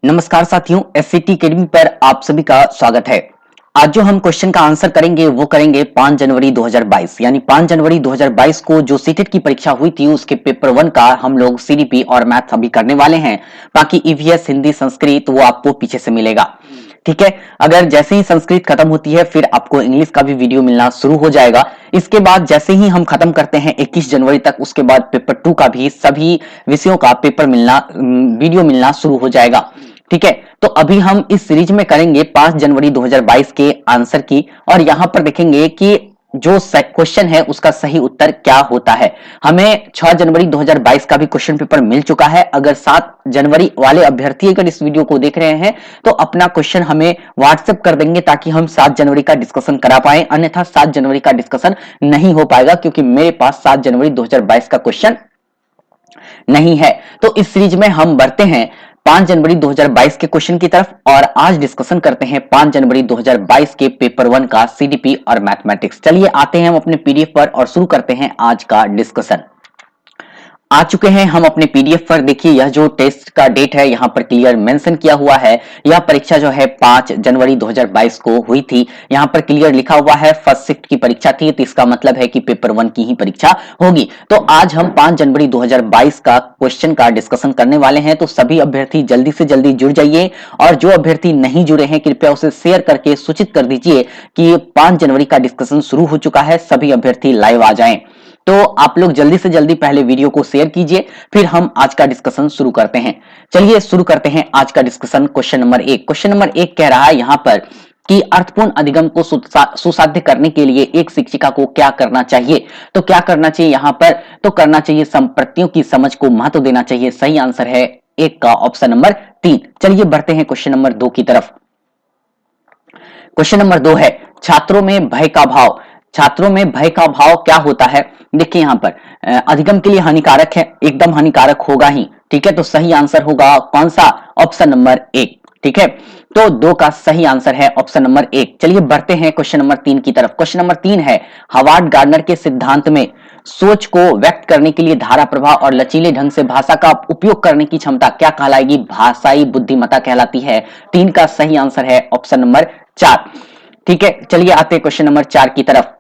नमस्कार साथियों, एससीटी एकेडमी पर आप सभी का स्वागत है। आज जो हम क्वेश्चन का आंसर करेंगे वो करेंगे 5 जनवरी 2022 यानी 5 जनवरी 2022 को जो सीटेट की परीक्षा हुई थी उसके पेपर 1 का हम लोग सीडीपी और मैथ अभी करने वाले हैं। बाकी ईवीएस, हिंदी, संस्कृत वो आपको पीछे से मिलेगा। ठीक है, अगर जैसे ही संस्कृत खत्म होती है फिर आपको इंग्लिश का भी वीडियो मिलना शुरू हो जाएगा। इसके बाद जैसे ही हम खत्म करते हैं 21 जनवरी तक, उसके बाद पेपर 2 का भी सभी विषयों का पेपर मिलना वीडियो मिलना शुरू हो जाएगा। ठीक है, तो अभी हम इस सीरीज में करेंगे 5 जनवरी 2022 के आंसर की, और यहां पर देखेंगे कि जो क्वेश्चन है उसका सही उत्तर क्या होता है। हमें 6 जनवरी 2022 का भी क्वेश्चन पेपर मिल चुका है। अगर 7 जनवरी वाले अभ्यर्थी अगर इस वीडियो को देख रहे हैं तो अपना क्वेश्चन हमें व्हाट्सएप कर देंगे ताकि हम 7 जनवरी का डिस्कशन करा पाए, अन्यथा 7 जनवरी का डिस्कशन नहीं हो पाएगा क्योंकि मेरे पास 7 जनवरी 2022 का क्वेश्चन नहीं है। तो इस सीरीज में हम बढ़ते हैं 5 जनवरी 2022 के क्वेश्चन की तरफ, और आज डिस्कशन करते हैं 5 जनवरी 2022 के पेपर 1 का सीडीपी और मैथमेटिक्स। चलिए आते हैं हम अपने पीडीएफ पर और शुरू करते हैं आज का डिस्कशन। आ चुके हैं हम अपने पीडीएफ पर। देखिए, यह जो टेस्ट का डेट है यहाँ पर क्लियर मेंशन किया हुआ है। यह परीक्षा जो है 5 जनवरी 2022 को हुई थी। यहाँ पर क्लियर लिखा हुआ है फर्स्ट शिफ्ट की परीक्षा थी, तो इसका मतलब है कि पेपर 1 की ही परीक्षा होगी। तो आज हम 5 जनवरी 2022 का क्वेश्चन का डिस्कशन करने वाले हैं। तो सभी अभ्यर्थी जल्दी से जल्दी जुड़ जाइए, और जो अभ्यर्थी नहीं जुड़े हैं कृपया उसे शेयर करके सूचित कर दीजिए कि 5 जनवरी का डिस्कशन शुरू हो चुका है। सभी अभ्यर्थी लाइव आ जाएं। तो आप लोग जल्दी से जल्दी पहले वीडियो को शेयर कीजिए, फिर हम आज का डिस्कशन शुरू करते हैं। चलिए शुरू करते हैं आज का डिस्कशन। क्वेश्चन नंबर 1 कह रहा है यहाँ पर कि अर्थपूर्ण अधिगम को सुसाध्य करने के लिए एक शिक्षिका को क्या करना चाहिए। तो क्या करना चाहिए यहाँ पर, तो करना चाहिए संप्रतियों की समझ को महत्व देना चाहिए। सही आंसर है 1 का ऑप्शन नंबर 3। चलिए बढ़ते हैं क्वेश्चन नंबर 2 की तरफ। क्वेश्चन नंबर 2 है छात्रों में भय का भाव। छात्रों में भय का भाव क्या होता है। देखिए यहाँ पर अधिगम के लिए हानिकारक है, एकदम हानिकारक होगा ही। ठीक है, तो सही आंसर होगा कौन सा, ऑप्शन नंबर 1। ठीक है, तो 2 का सही आंसर है ऑप्शन नंबर 1। चलिए बढ़ते हैं क्वेश्चन नंबर 3 की तरफ। क्वेश्चन नंबर 3 है हावर्ड गार्डनर के सिद्धांत में सोच को व्यक्त करने के लिए धारा प्रवाह और लचीले ढंग से भाषा का उपयोग करने की क्षमता क्या कहलाएगी। भाषाई बुद्धिमत्ता कहलाती है। 3 का सही आंसर है ऑप्शन नंबर 4। ठीक है, चलिए आते हैं क्वेश्चन नंबर 4 की तरफ।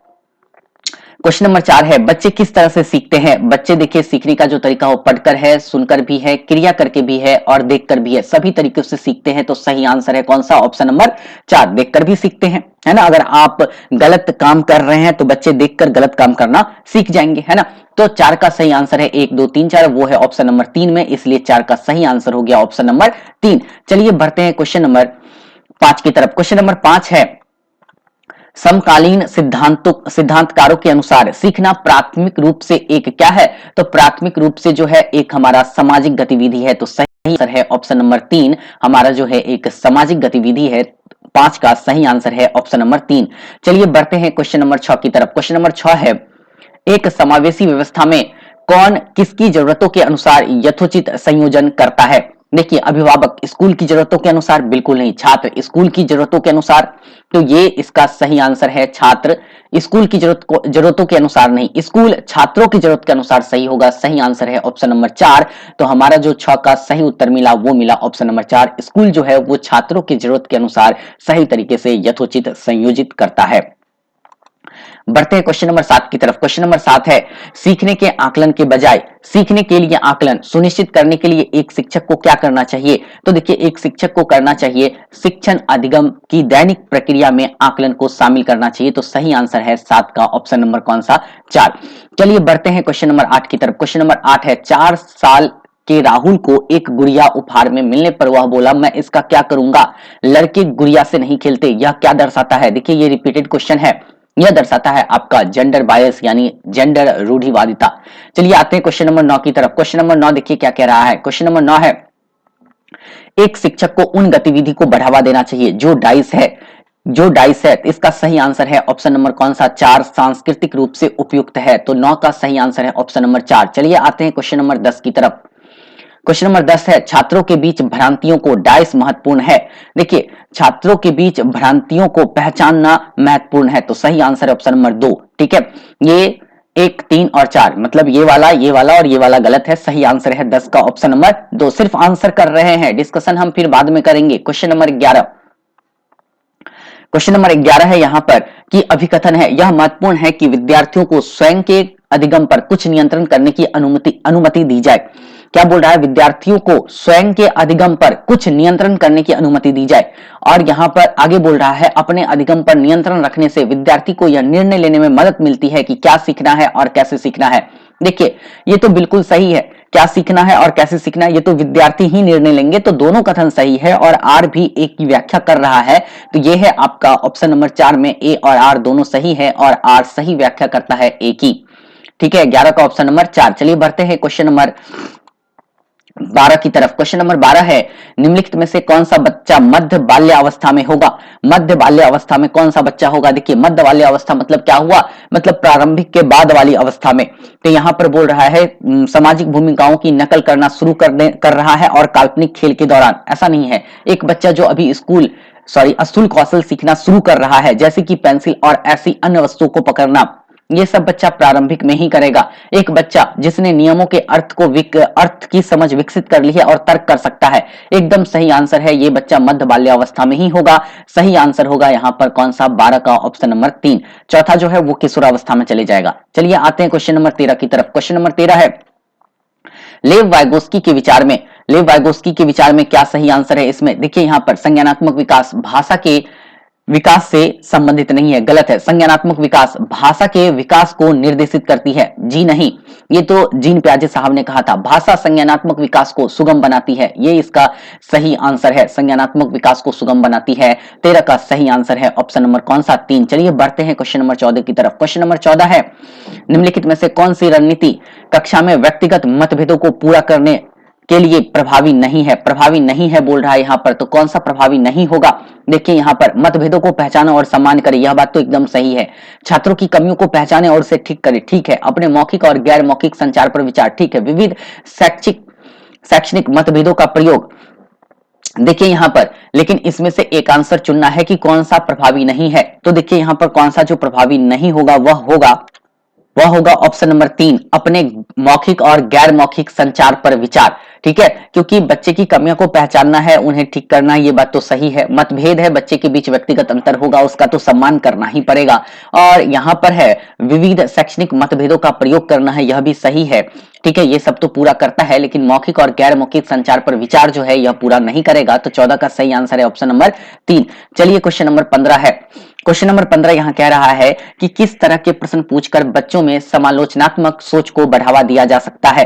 क्वेश्चन नंबर 4 है बच्चे किस तरह से सीखते हैं। बच्चे देखिए सीखने का जो तरीका हो पढ़कर है, सुनकर भी है, क्रिया करके भी है और देखकर भी है, सभी तरीके से सीखते हैं। तो सही आंसर है कौन सा, ऑप्शन नंबर 4। देखकर भी सीखते हैं, है ना। अगर आप गलत काम कर रहे हैं तो बच्चे देखकर गलत काम करना सीख जाएंगे, है ना। तो 4 का सही आंसर है 1 2 3 4, वो है ऑप्शन नंबर 3 में, इसलिए 4 का सही आंसर हो गया ऑप्शन नंबर 3। चलिए बढ़ते हैं क्वेश्चन नंबर 5 की तरफ। क्वेश्चन नंबर 5 है समकालीन सिद्धांतकारों के अनुसार सीखना प्राथमिक रूप से एक क्या है। तो प्राथमिक रूप से जो है एक हमारा सामाजिक गतिविधि है। तो सही आंसर है ऑप्शन नंबर 3, हमारा जो है एक सामाजिक गतिविधि है। 5 का सही आंसर है ऑप्शन नंबर 3। चलिए बढ़ते हैं क्वेश्चन नंबर 6 की तरफ। क्वेश्चन नंबर 6 है एक समावेशी व्यवस्था में कौन किसकी जरूरतों के अनुसार यथोचित संयोजन करता है। देखिए, अभिभावक स्कूल की जरूरतों के अनुसार बिल्कुल नहीं, छात्र स्कूल की जरूरतों के अनुसार। तो ये इसका सही आंसर है, छात्र स्कूल की जरूरतों के अनुसार नहीं, स्कूल छात्रों की जरूरत के अनुसार सही होगा। सही आंसर है ऑप्शन नंबर 4। तो हमारा जो 6 का सही उत्तर मिला वो मिला ऑप्शन नंबर 4। स्कूल जो है वो छात्रों की जरूरत के अनुसार सही तरीके से यथोचित संयोजित करता है। बढ़ते हैं क्वेश्चन नंबर 7 की तरफ। क्वेश्चन नंबर 7 है सीखने के आकलन के बजाय सीखने के लिए आकलन सुनिश्चित करने के लिए एक शिक्षक को क्या करना चाहिए। तो देखिए, एक शिक्षक को करना चाहिए शिक्षण अधिगम की दैनिक प्रक्रिया में आकलन को शामिल करना चाहिए। तो सही आंसर है 7 का ऑप्शन नंबर कौन सा, 4। चलिए बढ़ते हैं क्वेश्चन नंबर 8 की तरफ। क्वेश्चन नंबर 8 है 4 साल के राहुल को एक गुड़िया उपहार में मिलने पर वह बोला मैं इसका क्या करूंगा। लड़के गुड़िया से नहीं खेलते, यह क्या दर्शाता है। देखिए, ये रिपीटेड क्वेश्चन है, यह दर्शाता है आपका जेंडर बायस यानी जेंडर रूढ़िवादिता। चलिए आते हैं क्वेश्चन नंबर 9 की तरफ। क्वेश्चन नंबर 9 देखिए क्या कह रहा है। क्वेश्चन नंबर 9 है एक शिक्षक को उन गतिविधि को बढ़ावा देना चाहिए जो डाइस है। इसका सही आंसर है ऑप्शन नंबर कौन सा, 4, सांस्कृतिक रूप से उपयुक्त है। तो 9 का सही आंसर है ऑप्शन नंबर 4। चलिए आते हैं क्वेश्चन नंबर 10 की तरफ। क्वेश्चन नंबर 10 है छात्रों के बीच भ्रांतियों को डाइस महत्वपूर्ण है। देखिए, छात्रों के बीच भ्रांतियों को पहचानना महत्वपूर्ण है। तो सही आंसर है ऑप्शन नंबर 2। ठीक है, ये 1, 3 और 4, मतलब ये वाला और ये वाला गलत है। सही आंसर है 10 का ऑप्शन नंबर 2। सिर्फ आंसर कर रहे हैं, डिस्कशन हम फिर बाद में करेंगे। क्वेश्चन नंबर 11, क्वेश्चन नंबर 11 है यहाँ पर कि अभिकथन है, यह महत्वपूर्ण है कि विद्यार्थियों को स्वयं के अधिगम पर कुछ नियंत्रण करने की अनुमति दी जाए। क्या बोल रहा है? विद्यार्थियों को स्वयं के अधिगम पर कुछ नियंत्रण करने की अनुमति दी जाए। और यहाँ पर आगे बोल रहा है, अपने अधिगम पर नियंत्रण रखने से विद्यार्थी को यह निर्णय लेने में मदद मिलती है कि क्या सीखना है और कैसे सीखना है। देखिए, ये तो बिल्कुल सही है, क्या सीखना है और कैसे सीखना है ये तो विद्यार्थी ही निर्णय लेंगे, तो दोनों कथन सही है। और आर भी एक की व्याख्या कर रहा है, तो ये है आपका ऑप्शन नंबर 4 में ए और आर दोनों सही है, और आर सही व्याख्या करता है ए की। ठीक है, 11 का ऑप्शन नंबर 4। चलिए बढ़ते हैं क्वेश्चन नंबर 12 की तरफ। क्वेश्चन नंबर 12 है, निम्नलिखित में से कौन सा बच्चा मध्य बाल्य अवस्था में होगा? मध्य बाल्य अवस्था में कौन सा बच्चा होगा? देखिए, मध्य बाल्य अवस्था मतलब क्या हुआ? मतलब प्रारंभिक के बाद वाली अवस्था में। तो यहाँ पर बोल रहा है सामाजिक भूमिकाओं की नकल करना शुरू कर रहा है और काल्पनिक खेल के दौरान। ऐसा नहीं है, एक बच्चा जो अभी स्थूल कौशल सीखना शुरू कर रहा है, जैसे कि पेंसिल और ऐसी अन्य वस्तुओं को पकड़ना, ये सब बच्चा प्रारंभिक में ही करेगा। एक बच्चा जिसने नियमों के अर्थ की समझ विकसित कर ली है और तर्क कर सकता है, एकदम सही आंसर है, ये बच्चा मध्य बाल्यावस्था में ही होगा। सही आंसर होगा यहाँ पर कौन सा? 12 का ऑप्शन नंबर 3। चौथा जो है वो किशोरावस्था में चले जाएगा। चलिए आते हैं क्वेश्चन नंबर 13 की तरफ। क्वेश्चन नंबर 13 है, लेव वाइगोस्की के विचार में क्या सही आंसर है इसमें? देखिए यहाँ पर संज्ञानात्मक विकास भाषा के विकास से संबंधित नहीं है, गलत है। संज्ञानात्मक विकास भाषा के विकास को निर्देशित करती है, जी नहीं, ये तो जीन प्याजे साहब ने कहा था। भाषा संज्ञानात्मक विकास को सुगम बनाती है, ये इसका सही आंसर है, संज्ञानात्मक विकास को सुगम बनाती है। 13 का सही आंसर है ऑप्शन नंबर कौन सा? 3। चलिए बढ़ते हैं क्वेश्चन नंबर 14 की तरफ। क्वेश्चन नंबर 14 है, निम्नलिखित में से कौन सी रणनीति कक्षा में व्यक्तिगत मतभेदों को पूरा करने के लिए प्रभावी नहीं है? प्रभावी नहीं है बोल रहा है यहाँ पर, तो कौन सा प्रभावी नहीं होगा? देखिए यहाँ पर, मतभेदों को पहचाने और सम्मान करे, यह बात तो एकदम सही है। छात्रों की कमियों को पहचाने और उसे ठीक करे, ठीक है। अपने मौखिक और गैर मौखिक संचार पर विचार, ठीक है। विविध शैक्षणिक मतभेदों का प्रयोग, देखिए यहाँ पर, लेकिन इसमें से एक आंसर चुनना है कि कौन सा प्रभावी नहीं है। तो देखिए यहाँ पर कौन सा जो प्रभावी नहीं होगा वह होगा ऑप्शन नंबर 3, अपने मौखिक और गैर मौखिक संचार पर विचार, ठीक है। क्योंकि बच्चे की कमियों को पहचानना है, उन्हें ठीक करना है, ये बात तो सही है। मतभेद है, बच्चे के बीच व्यक्तिगत अंतर होगा, उसका तो सम्मान करना ही पड़ेगा। और यहाँ पर है विविध शैक्षणिक मतभेदों का प्रयोग करना है, यह भी सही है, ठीक है। ये सब तो पूरा करता है, लेकिन मौखिक और गैर मौखिक संचार पर विचार जो है यह पूरा नहीं करेगा। तो 14 का सही आंसर है ऑप्शन नंबर 3। चलिए क्वेश्चन नंबर 15 है। क्वेश्चन नंबर 15 यहाँ कह रहा है कि किस तरह के प्रश्न पूछकर बच्चों में समालोचनात्मक सोच को बढ़ावा दिया जा सकता है।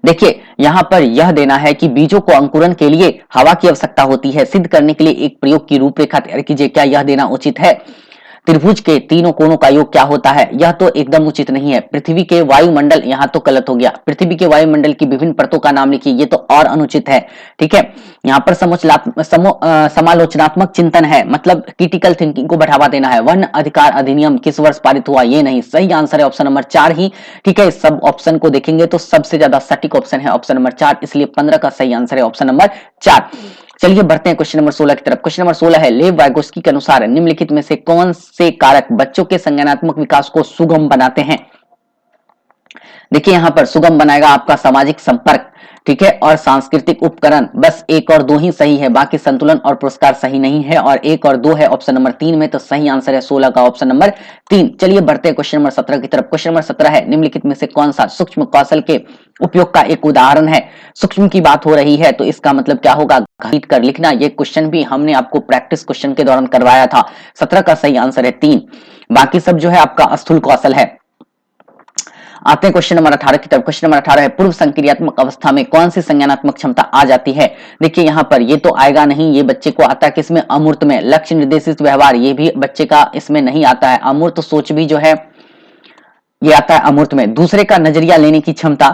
देखिए यहां पर यह देना है कि बीजों को अंकुरन के लिए हवा की आवश्यकता होती है, सिद्ध करने के लिए एक प्रयोग की रूपरेखा तैयार कीजिए। क्या यह देना उचित है? त्रिभुज के तीनों कोणों का योग क्या होता है? यह तो एकदम उचित नहीं है। पृथ्वी के वायुमंडल, यहाँ तो गलत हो गया। पृथ्वी के वायुमंडल की विभिन्न परतों का नाम लिखिए, ये तो और अनुचित है, ठीक है। यहाँ पर समालोचनात्मक चिंतन है, मतलब क्रिटिकल थिंकिंग को बढ़ावा देना है। वन अधिकार अधिनियम किस वर्ष पारित हुआ? ये नहीं, सही आंसर है ऑप्शन नंबर 4 ही, ठीक है। सब ऑप्शन को देखेंगे तो सबसे ज्यादा सटीक ऑप्शन है ऑप्शन नंबर 4, इसलिए 15 का सही आंसर है ऑप्शन नंबर 4। चलिए बढ़ते हैं क्वेश्चन नंबर 16 की तरफ। क्वेश्चन नंबर 16 है, लेव वाइगोस्की के अनुसार निम्नलिखित में से कौन से कारक बच्चों के संज्ञानात्मक विकास को सुगम बनाते हैं? देखिए यहां पर सुगम बनाएगा आपका सामाजिक संपर्क, ठीक है, और सांस्कृतिक उपकरण। बस 1 और 2 ही सही है, बाकी संतुलन और पुरस्कार सही नहीं है, और 1 और 2 है ऑप्शन नंबर 3 में, तो सही आंसर है 16 का ऑप्शन नंबर 3। चलिए बढ़ते हैं क्वेश्चन नंबर 17 की तरफ। क्वेश्चन नंबर 17 है, निम्नलिखित में से कौन सा सूक्ष्म कौशल के उपयोग का एक उदाहरण है? सूक्ष्म की बात हो रही है तो इसका मतलब क्या होगा? घटित कर लिखना। ये क्वेश्चन भी हमने आपको प्रैक्टिस क्वेश्चन के दौरान करवाया था। 17 का सही आंसर है 3, बाकी सब जो है आपका स्थूल कौशल है। आते हैं क्वेश्चन नंबर 18 की तरफ। क्वेश्चन नंबर 18 है, पूर्व संक्रियात्मक अवस्था में कौन सी संज्ञानात्मक क्षमता आ जाती है? देखिए यहाँ पर ये तो आएगा नहीं, ये बच्चे को आता है किसमें? अमूर्त में। लक्ष्य निर्देशित व्यवहार, ये भी बच्चे का इसमें नहीं आता है। अमूर्त सोच भी जो है ये आता है अमूर्त में। दूसरे का नजरिया लेने की क्षमता,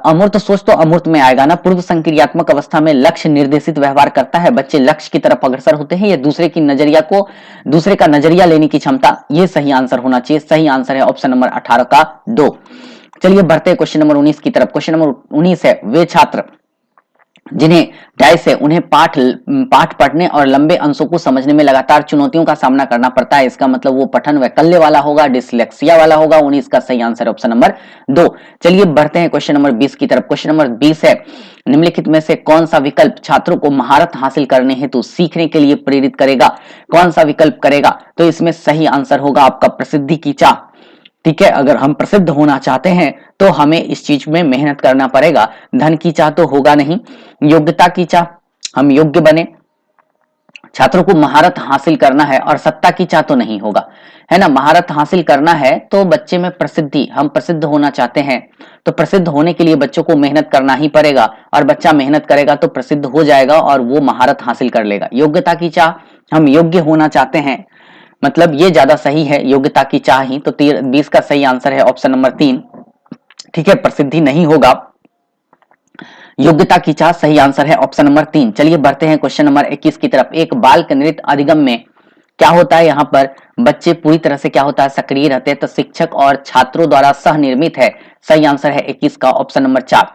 अमूर्त सोच तो अमूर्त में आएगा ना। पूर्व संक्रियात्मक अवस्था में लक्ष्य निर्देशित व्यवहार करता है, बच्चे लक्ष्य की तरफ अग्रसर होते हैं। ये दूसरे का नजरिया लेने की क्षमता, ये सही आंसर होना चाहिए। सही आंसर है ऑप्शन नंबर 18 का 2। चलिए बढ़ते हैं क्वेश्चन नंबर 19 की तरफ। क्वेश्चन नंबर 19 है, वे छात्र जिन्हें डाइस है उन्हें पाठ पढ़ने और लंबे अंशों को समझने में लगातार चुनौतियों का सामना करना पड़ता है। इसका मतलब वो पठन वैकल्य वाला होगा, डिसलेक्सिया वाला होगा। 19 का सही आंसर ऑप्शन नंबर 2। चलिए बढ़ते हैं क्वेश्चन नंबर 20 की तरफ। क्वेश्चन नंबर 20 है, निम्नलिखित में से कौन सा विकल्प छात्रों को महारत हासिल करने हेतु सीखने के लिए प्रेरित करेगा? कौन सा विकल्प करेगा? तो इसमें सही आंसर होगा आपका प्रसिद्धि की चाह। ठीक है, अगर हम प्रसिद्ध होना चाहते हैं तो हमें इस चीज में मेहनत करना पड़ेगा। धन की चाह तो होगा नहीं, योग्यता की चाह, हम योग्य बने, छात्रों को महारत हासिल करना है और सत्ता की चाह तो नहीं होगा, है ना। महारत हासिल करना है तो बच्चे में प्रसिद्धि, हम प्रसिद्ध होना चाहते हैं तो प्रसिद्ध होने के लिए बच्चों को मेहनत करना ही पड़ेगा और बच्चा मेहनत करेगा तो प्रसिद्ध हो जाएगा और वो महारत हासिल कर लेगा। योग्यता की चाह, हम योग्य होना चाहते हैं, मतलब ये ज्यादा सही है, योग्यता की चाह ही। तो 20 का सही आंसर है ऑप्शन नंबर 3। ठीक है, प्रसिद्धि नहीं होगा, योग्यता की चाह सही आंसर है ऑप्शन नंबर 3। चलिए बढ़ते हैं क्वेश्चन नंबर 21 की तरफ। एक बाल केंद्रित अधिगम में क्या होता है? यहाँ पर बच्चे पूरी तरह से क्या होता है, सक्रिय रहते हैं, तो शिक्षक और छात्रों द्वारा सह निर्मित है। सही आंसर है 21 का ऑप्शन नंबर 4।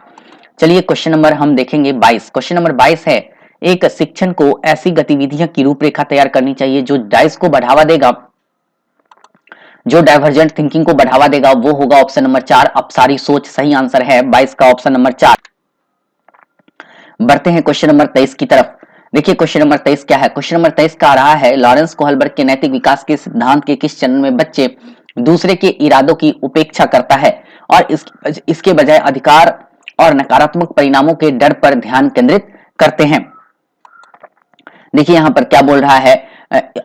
चलिए क्वेश्चन नंबर हम देखेंगे 22। क्वेश्चन नंबर 22 है, एक शिक्षण को ऐसी गतिविधियों की रूपरेखा तैयार करनी चाहिए जो डाइस को बढ़ावा देगा, जो डाइवर्जेंट थिंकिंग को बढ़ावा देगा। वो होगा ऑप्शन नंबर 4 अपसारी सोच। सही आंसर है 22 का ऑप्शन नंबर 4। बढ़ते हैं क्वेश्चन नंबर 23 की तरफ। देखिए क्वेश्चन नंबर 23 क्या है? क्वेश्चन नंबर 23 का आ रहा है, लॉरेंस कोहलबर्ग के नैतिक विकास के सिद्धांत के किस चरण में बच्चे दूसरे के इरादों की उपेक्षा करता है और इसके बजाय अधिकार और नकारात्मक परिणामों के डर पर ध्यान केंद्रित करते हैं? देखिए यहां पर क्या बोल रहा है,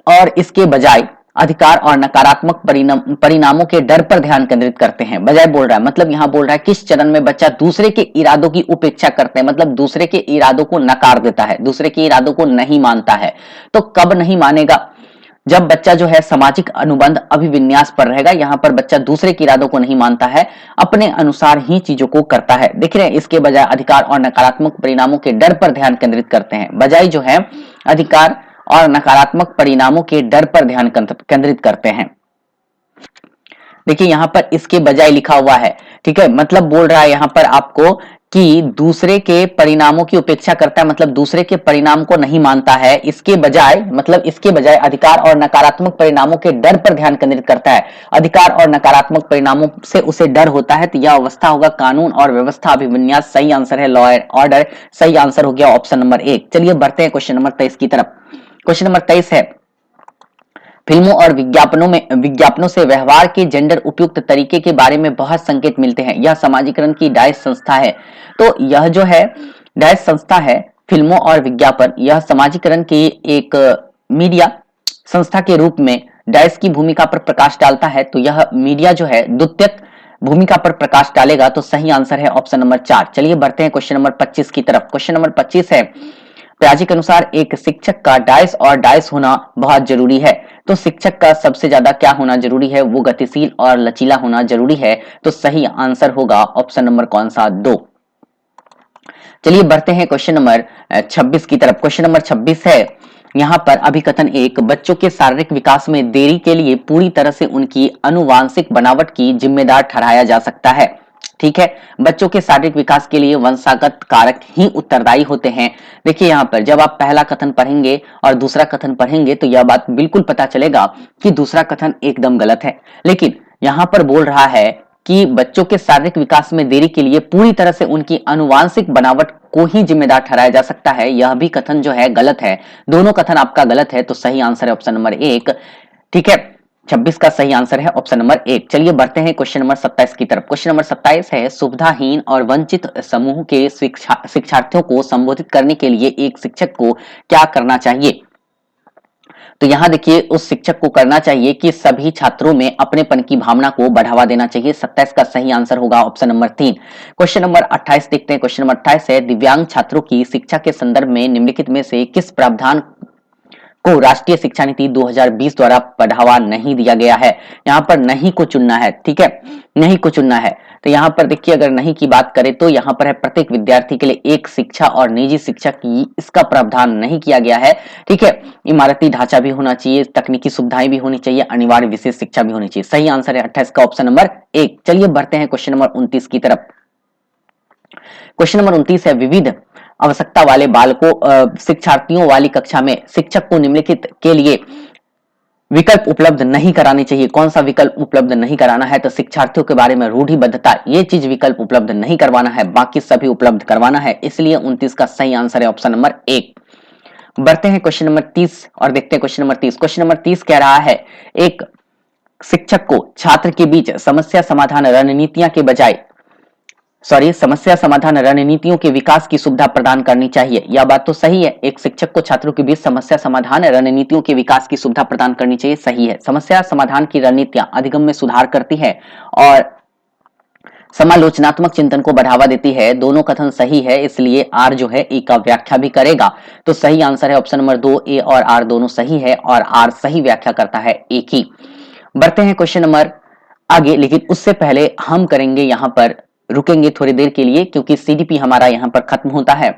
और इसके बजाय अधिकार और नकारात्मक परिणामों के डर पर ध्यान केंद्रित करते हैं, बजाय बोल रहा है। मतलब यहां बोल रहा है किस चरण में बच्चा दूसरे के इरादों की उपेक्षा करते हैं, मतलब दूसरे के इरादों को नकार देता है, दूसरे के इरादों को नहीं मानता है। तो कब नहीं मानेगा? जब बच्चा जो है सामाजिक अनुबंध अभिविन्यास पर रहेगा। यहाँ पर बच्चा दूसरे के इरादों को नहीं मानता है, अपने अनुसार ही चीजों को करता है। देख रहे हैं, इसके बजाय अधिकार और नकारात्मक परिणामों के डर पर ध्यान केंद्रित करते हैं, बजाय जो है अधिकार और नकारात्मक परिणामों के डर पर ध्यान केंद्रित करते हैं। देखिए यहां पर इसके बजाय लिखा हुआ है, ठीक है, मतलब बोल रहा है यहां पर आपको कि दूसरे के परिणामों की उपेक्षा करता है, मतलब दूसरे के परिणाम को नहीं मानता है। इसके बजाय, मतलब इसके बजाय अधिकार और नकारात्मक परिणामों के डर पर ध्यान केंद्रित करता है। अधिकार और नकारात्मक परिणामों से उसे डर होता है, तो यह अवस्था होगा कानून और व्यवस्था अभिविन्यास। सही आंसर है लॉ एंड ऑर्डर। सही आंसर हो गया ऑप्शन नंबर 1। चलिए बढ़ते हैं क्वेश्चन नंबर 23 की तरफ। क्वेश्चन नंबर 23 है, फिल्मों और विज्ञापनों से व्यवहार के जेंडर उपयुक्त तरीके के बारे में बहुत संकेत मिलते हैं। यह समाजीकरण की डाइस संस्था है। तो यह जो है डाइस संस्था है, फिल्मों और विज्ञापन, यह समाजीकरण की एक मीडिया संस्था के रूप में डाइस की भूमिका पर प्रकाश डालता है। तो यह मीडिया जो है द्वितीयक भूमिका पर प्रकाश डालेगा। तो सही आंसर है ऑप्शन नंबर 4। चलिए बढ़ते हैं क्वेश्चन नंबर 25 की तरफ। क्वेश्चन नंबर 25 है, पियाजे के अनुसार एक शिक्षक का डाइस और डाइस होना बहुत जरूरी है। तो शिक्षक का सबसे ज्यादा क्या होना जरूरी है? वो गतिशील और लचीला होना जरूरी है। तो सही आंसर होगा ऑप्शन नंबर कौन सा? 2। चलिए बढ़ते हैं क्वेश्चन नंबर 26 की तरफ। क्वेश्चन नंबर 26 है, यहाँ पर अभिकथन 1, बच्चों के शारीरिक विकास में देरी के लिए पूरी तरह से उनकी अनुवांशिक बनावट की जिम्मेदार ठहराया जा सकता है। ठीक है, बच्चों के शारीरिक विकास के लिए वंशागत कारक ही उत्तरदायी होते हैं। देखिए यहाँ पर जब आप पहला कथन पढ़ेंगे और दूसरा कथन पढ़ेंगे तो यह बात बिल्कुल पता चलेगा कि दूसरा कथन एकदम गलत है। लेकिन यहाँ पर बोल रहा है कि बच्चों के शारीरिक विकास में देरी के लिए पूरी तरह से उनकी अनुवांशिक बनावट को ही जिम्मेदार ठहराया जा सकता है, यह भी कथन जो है गलत है। दोनों कथन आपका गलत है। तो सही आंसर है ऑप्शन नंबर 1। ठीक है, 26 का सही आंसर है ऑप्शन नंबर 1। चलिए बढ़ते हैं क्वेश्चन नंबर 27 की तरफ। क्वेश्चन नंबर 27 है, सुविधाहीन और वंचित समूह के शिक्षार्थियों को संबोधित करने के लिए एक शिक्षक को क्या करना चाहिए? तो यहां देखिए उस शिक्षक को करना चाहिए कि सभी छात्रों में अपनेपन की भावना को बढ़ावा देना चाहिए। 27 का सही आंसर होगा ऑप्शन नंबर 3। क्वेश्चन नंबर 28 देखते हैं। क्वेश्चन नंबर 28 है, दिव्यांग छात्रों की शिक्षा के संदर्भ में निम्नलिखित में से किस प्रावधान को राष्ट्रीय शिक्षा नीति 2020 द्वारा बढ़ावा नहीं दिया गया है? यहाँ पर नहीं को चुनना है। ठीक है, नहीं को चुनना है। तो यहाँ पर देखिए अगर नहीं की बात करें तो यहाँ पर है प्रत्येक विद्यार्थी के लिए एक शिक्षा और निजी शिक्षा की इसका प्रावधान नहीं किया गया है। ठीक है, इमारती ढांचा भी होना चाहिए, तकनीकी सुविधाएं भी होनी चाहिए, अनिवार्य विशेष शिक्षा भी होनी चाहिए। सही आंसर है 28 का ऑप्शन नंबर 1। चलिए बढ़ते हैं क्वेश्चन नंबर 29 की तरफ। क्वेश्चन नंबर 29 है, विविध आवश्यकता वाले बालकों शिक्षार्थियों वाली कक्षा में शिक्षक को निम्नलिखित के लिए विकल्प उपलब्ध नहीं कराने चाहिए। कौन सा विकल्प उपलब्ध नहीं कराना है? तो शिक्षार्थियों के बारे में रूढ़िबद्धता, ये चीज विकल्प उपलब्ध नहीं करवाना है, बाकी सभी उपलब्ध करवाना है। इसलिए 29 का सही आंसर है ऑप्शन नंबर 1। बढ़ते हैं क्वेश्चन नंबर 30 और देखते हैं क्वेश्चन नंबर 30। क्वेश्चन नंबर 30 कह रहा है एक शिक्षक को छात्र के बीच समस्या समाधान रणनीतियों के विकास की सुविधा प्रदान करनी चाहिए। यह बात तो सही है, एक शिक्षक को छात्रों के बीच समस्या समाधान रणनीतियों के विकास की सुविधा प्रदान करनी चाहिए, सही है। समस्या समाधान की रणनीतियां अधिगम में सुधार करती है और समालोचनात्मक चिंतन को बढ़ावा देती है। दोनों कथन सही है, इसलिए आर जो है ए का व्याख्या भी करेगा। तो सही आंसर है ऑप्शन नंबर 2, ए और आर दोनों सही है और आर सही व्याख्या करता है ए की। बढ़ते हैं क्वेश्चन नंबर आगे, लेकिन उससे पहले हम करेंगे यहां पर रुकेंगे थोड़ी देर के लिए क्योंकि सीडीपी हमारा यहां पर खत्म होता है।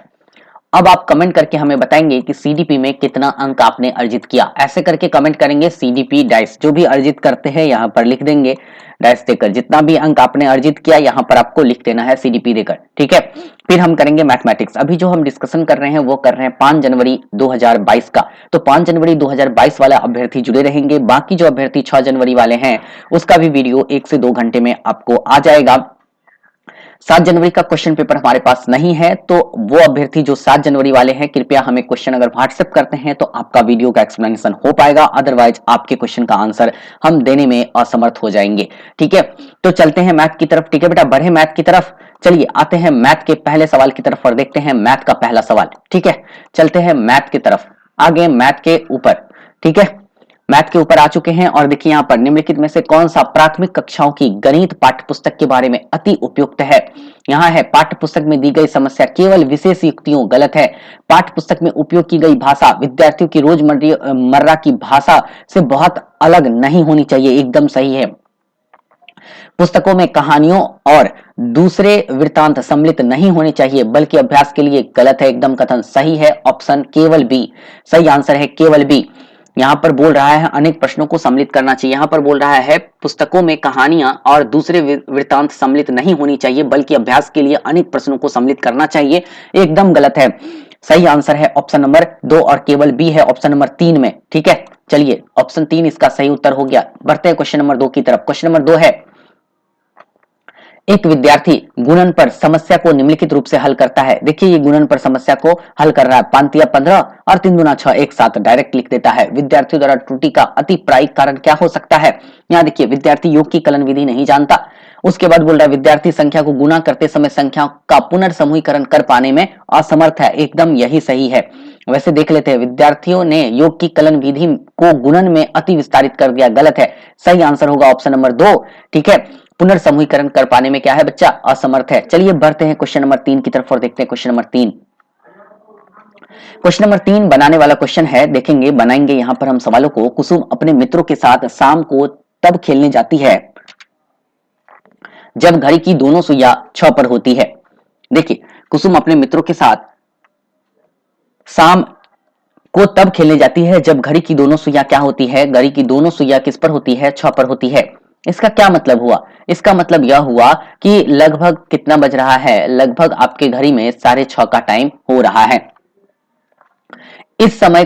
अब आप कमेंट करके हमें बताएंगे कि सीडीपी में कितना अंक आपने अर्जित किया। ऐसे करके कमेंट करेंगे सीडीपी डाइस, जो भी अर्जित करते हैं यहां पर लिख देंगे डाइस देकर। जितना भी अंक आपने अर्जित किया यहां पर आपको लिख देना है सीडीपी देकर, ठीक है। फिर हम करेंगे मैथमेटिक्स। अभी जो हम डिस्कशन कर रहे हैं वो कर रहे हैं 5 जनवरी 2022 का। तो 5 जनवरी 2022 वाला अभ्यर्थी जुड़े रहेंगे। बाकी जो अभ्यर्थी 6 जनवरी वाले हैं उसका भी वीडियो 1 से 2 घंटे में आपको आ जाएगा। 7 जनवरी का क्वेश्चन पेपर हमारे पास नहीं है, तो वो अभ्यर्थी जो 7 जनवरी वाले हैं कृपया हमें क्वेश्चन अगर व्हाट्सएप करते हैं तो आपका वीडियो का एक्सप्लेनेशन हो पाएगा, अदरवाइज आपके क्वेश्चन का आंसर हम देने में असमर्थ हो जाएंगे, ठीक है। तो चलते हैं मैथ की तरफ, ठीक है बेटा, बढ़े मैथ की तरफ। चलिए आते हैं मैथ के पहले सवाल की तरफ और देखते हैं मैथ का पहला सवाल, ठीक है। चलते हैं मैथ की तरफ, आगे मैथ के ऊपर, ठीक है। मैथ के ऊपर आ चुके हैं और देखिए यहाँ पर निम्नलिखित में से कौन सा प्राथमिक कक्षाओं की गणित पाठ्य पुस्तक के बारे में अति उपयुक्त है। यहाँ है पाठ्य पुस्तक में दी गई समस्या केवल विशेष युक्तियों, गलत है। पाठ्य पुस्तक में उपयोग की गई भाषा विद्यार्थियों की रोजमर्रा की भाषा से बहुत अलग नहीं होनी चाहिए, एकदम सही है। पुस्तकों में कहानियों और दूसरे वृत्तांत सम्मिलित नहीं होने चाहिए बल्कि अभ्यास के लिए, गलत है, एकदम कथन सही है। ऑप्शन केवल बी सही आंसर है, केवल बी। यहाँ पर बोल रहा है अनेक प्रश्नों को सम्मिलित करना चाहिए। यहाँ पर बोल रहा है पुस्तकों में कहानियां और दूसरे वृत्तांत सम्मिलित नहीं होनी चाहिए बल्कि अभ्यास के लिए अनेक प्रश्नों को सम्मिलित करना चाहिए, एकदम गलत है। सही आंसर है ऑप्शन नंबर 2 और केवल बी है ऑप्शन नंबर 3 में, ठीक है। चलिए ऑप्शन 3 इसका सही उत्तर हो गया। बढ़ते हैं क्वेश्चन नंबर 2 की तरफ। क्वेश्चन नंबर 2 है एक विद्यार्थी गुणन पर समस्या को निम्नलिखित रूप से हल करता है। देखिए ये गुणन पर समस्या को हल कर रहा है, 5 तिया 15 और 3 दूना 6 एक साथ डायरेक्ट लिख देता है। विद्यार्थियों द्वारा त्रुटि का अति प्रायिक कारण क्या हो सकता है। यहाँ देखिए विद्यार्थी योग की कलन विधि नहीं जानता। उसके बाद बोल रहा है विद्यार्थी संख्या को गुणा करते समय संख्या का पुनर्समूहीकरण कर पाने में असमर्थ है, एकदम यही सही है। वैसे देख लेते हैं, विद्यार्थियों ने योग की कलन विधि को गुणन में अति विस्तारित कर दिया, गलत है। सही आंसर होगा ऑप्शन नंबर 2, ठीक है। पुनर्समूहीकरण कर पाने में क्या है बच्चा, असमर्थ है। चलिए बढ़ते हैं क्वेश्चन नंबर 3 की तरफ और देखते हैं क्वेश्चन नंबर 3। क्वेश्चन नंबर 3 बनाने वाला क्वेश्चन है, देखेंगे बनाएंगे यहाँ पर हम सवालों को। कुसुम अपने मित्रों के साथ शाम को तब खेलने जाती है जब घड़ी की दोनों सुइयां 6 पर होती है। देखिए कुसुम अपने मित्रों के साथ शाम को तब खेलने जाती है जब घड़ी की दोनों सुइयां क्या होती है, घड़ी की दोनों सुइयां किस पर होती है, 6 पर होती है। इसका क्या मतलब हुआ, इसका मतलब यह हुआ कि लगभग कितना बज रहा है, लगभग आपके घड़ी में 6:30 का टाइम हो रहा है। इस समय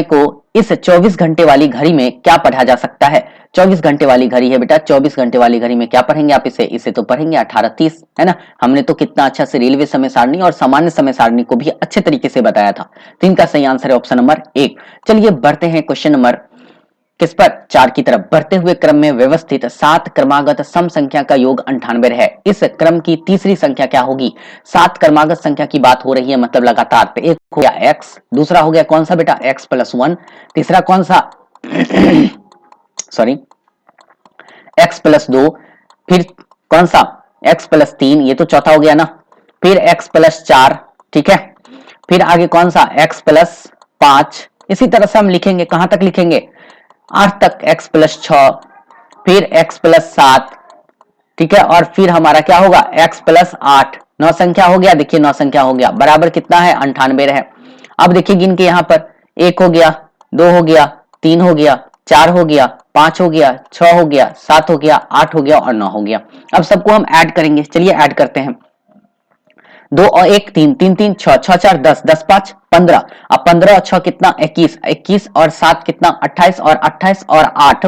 को इस 24 घंटे वाली घड़ी में क्या पढ़ा जा सकता है। 24 घंटे वाली घड़ी है बेटा, 24 घंटे वाली घड़ी में क्या पढ़ेंगे आप, इसे तो पढ़ेंगे 18:30, है ना। हमने तो कितना अच्छा से रेलवे समय सारणी और सामान्य समय सारणी को भी अच्छे तरीके से बताया था। तो इनका सही आंसर है ऑप्शन नंबर 1। चलिए बढ़ते हैं क्वेश्चन नंबर किस पर, 4 की तरफ। बढ़ते हुए क्रम में व्यवस्थित 7 क्रमागत सम संख्या का योग 98 है। इस क्रम की तीसरी संख्या क्या होगी। 7 क्रमागत संख्या की बात हो रही है, मतलब लगातार। तो एक हो गया x, दूसरा हो गया कौन सा बेटा, x + 1, तीसरा कौन सा सॉरी x + 2, फिर कौन सा x + 3, ये तो चौथा हो गया ना, फिर x + 4, ठीक है। फिर आगे कौन सा x + 5। इसी तरह से हम लिखेंगे, कहां तक लिखेंगे, 8 तक, x + 6, फिर x + 7, ठीक है। और फिर हमारा क्या होगा x + 8, 9 संख्या हो गया। देखिए 9 संख्या हो गया, बराबर कितना है, 98 है। अब देखिए गिन के यहाँ पर 1 हो गया, 2 हो गया, 3 हो गया, 4 हो गया, 5 हो गया, 6 हो गया, 7 हो गया, 8 हो गया और 9 हो गया। अब सबको हम ऐड करेंगे, चलिए ऐड करते हैं। दो और एक तीन, तीन तीन छह, छह चार 10, 10 5 15। अब 15 और 6 कितना 21, 21 और 7 कितना 28 और 28 और 8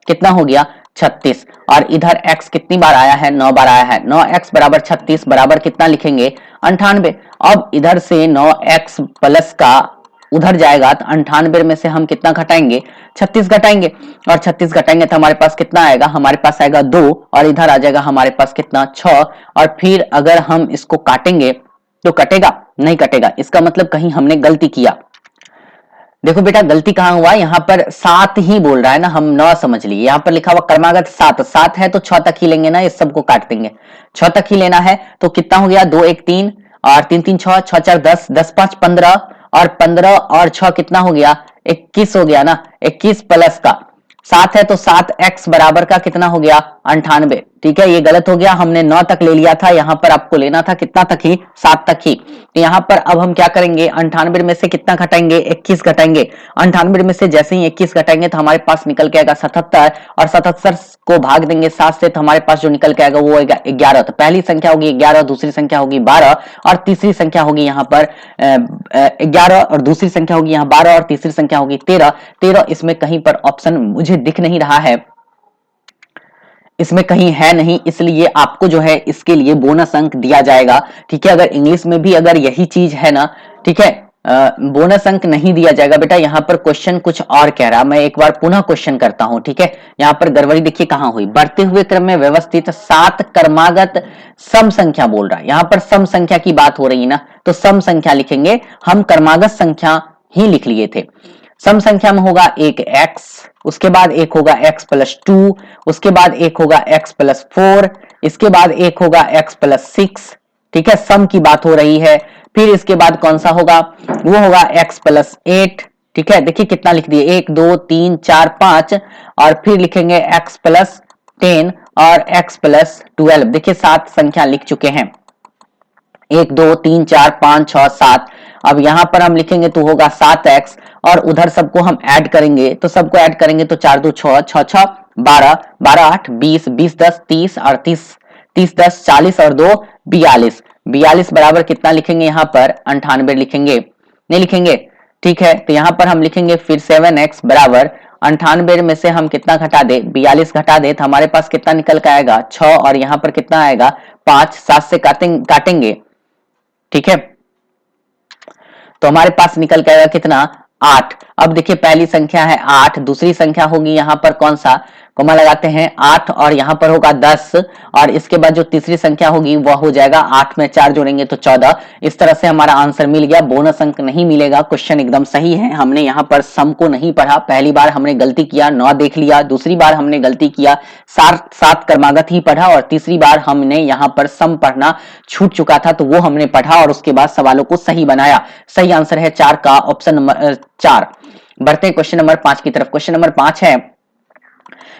कितना हो गया 36। और इधर x कितनी बार आया है 9 बार आया है। 9x बराबर 36 बराबर कितना लिखेंगे 98। अब इधर से 9x प्लस का उधर जाएगा तो 98 में से हम कितना घटाएंगे 36 घटाएंगे। और 36 घटाएंगे तो हमारे पास कितना आएगा, हमारे पास आएगा 2 और इधर आ जाएगा हमारे पास कितना 6। और फिर अगर हम इसको काटेंगे तो कटेगा नहीं कटेगा, इसका मतलब कहीं हमने गलती किया। देखो बेटा गलती कहां हुआ, यहाँ पर 7 ही बोल रहा है ना, हम 9 समझ लिए। यहाँ पर लिखा हुआ क्रमागत 7, 7 है तो 6 तक ही लेंगे ना, इस सबको काट देंगे 6 तक ही लेना है। तो कितना हो गया 2 1 3 और 3 3 6, 6 4 10, 10 5 15 और 15 और 6 कितना हो गया 21 हो गया ना। 21 प्लस का 7 है तो 7x बराबर का कितना हो गया 98। ठीक है, ये गलत हो गया, हमने 9 तक ले लिया था, यहाँ पर आपको लेना था कितना तक ही 7 तक ही। तो यहाँ पर अब हम क्या करेंगे 98 में से कितना घटाएंगे 21 घटाएंगे। 98 में से जैसे ही 21 घटाएंगे तो हमारे पास निकल के आएगा 77 और 77 को भाग देंगे 7 से तो हमारे पास जो निकल के आएगा वो 11। तो पहली संख्या होगी 11, दूसरी संख्या होगी 12 और तीसरी संख्या होगी यहाँ पर 11 और दूसरी संख्या होगी यहाँ 12 और तीसरी संख्या होगी 13। 13 इसमें कहीं पर ऑप्शन मुझे दिख नहीं रहा है, इसमें कहीं है नहीं, इसलिए आपको जो है इसके लिए बोनस अंक दिया जाएगा। ठीक है, अगर इंग्लिश में भी अगर यही चीज है ना, ठीक है, बोनस अंक नहीं दिया जाएगा बेटा। यहाँ पर क्वेश्चन कुछ और कह रहा, मैं एक बार पुनः क्वेश्चन करता हूं। ठीक है, यहाँ पर गड़बड़ी देखिए कहां हुई, बढ़ते हुए क्रम में व्यवस्थित 7 क्रमागत सम संख्या बोल रहा है। यहाँ पर सम संख्या की बात हो रही है ना, तो सम संख्या लिखेंगे, हम क्रमागत संख्या ही लिख लिए थे। सम संख्या में होगा एक x, उसके बाद एक होगा x प्लस 2, उसके बाद एक होगा x प्लस 4, इसके बाद एक होगा x प्लस 6। ठीक है, सम की बात हो रही है। फिर इसके बाद कौन सा होगा, वो होगा x प्लस 8। ठीक है, देखिए कितना लिख दिए 1 2 3 4 5 और फिर लिखेंगे x प्लस 10 और x प्लस 12। देखिए 7 संख्या लिख चुके हैं, 1 2 3 4 5 6 7। अब यहां पर हम लिखेंगे तो होगा 7x और उधर सबको हम ऐड करेंगे, तो सबको ऐड करेंगे तो 4 2 6, 6 6 12, 12 8 20, 20 10 30 और 30 30 10 40 और 2 42। 42 बराबर कितना लिखेंगे यहाँ पर 98 लिखेंगे, नहीं लिखेंगे। ठीक है, तो यहाँ पर हम लिखेंगे फिर 7x बराबर 98 में से हम कितना घटा दे 42 घटा दे तो हमारे पास कितना निकल के आएगा 6 और यहाँ पर कितना आएगा 5, 7 से काटेंगे। ठीक है, तो हमारे पास निकल के आएगा कितना 8। अब देखिए पहली संख्या है 8, दूसरी संख्या होगी यहाँ पर कौन सा, कोमा लगाते हैं 8 और यहाँ पर होगा 10 और इसके बाद जो तीसरी संख्या होगी वह हो जाएगा 8 में 4 जोड़ेंगे तो 14। इस तरह से हमारा आंसर मिल गया, बोनस अंक नहीं मिलेगा। क्वेश्चन एकदम सही है, हमने यहाँ पर सम को नहीं पढ़ा, पहली बार हमने गलती किया 9 देख लिया, दूसरी बार हमने गलती किया 7 क्रमागत ही पढ़ा और तीसरी बार हमने यहाँ पर सम पढ़ना छूट चुका था तो वो हमने पढ़ा और उसके बाद सवालों को सही बनाया। सही आंसर है 4 का, ऑप्शन नंबर 4। बढ़ते हैं क्वेश्चन नंबर 5 की तरफ। क्वेश्चन नंबर 5 है,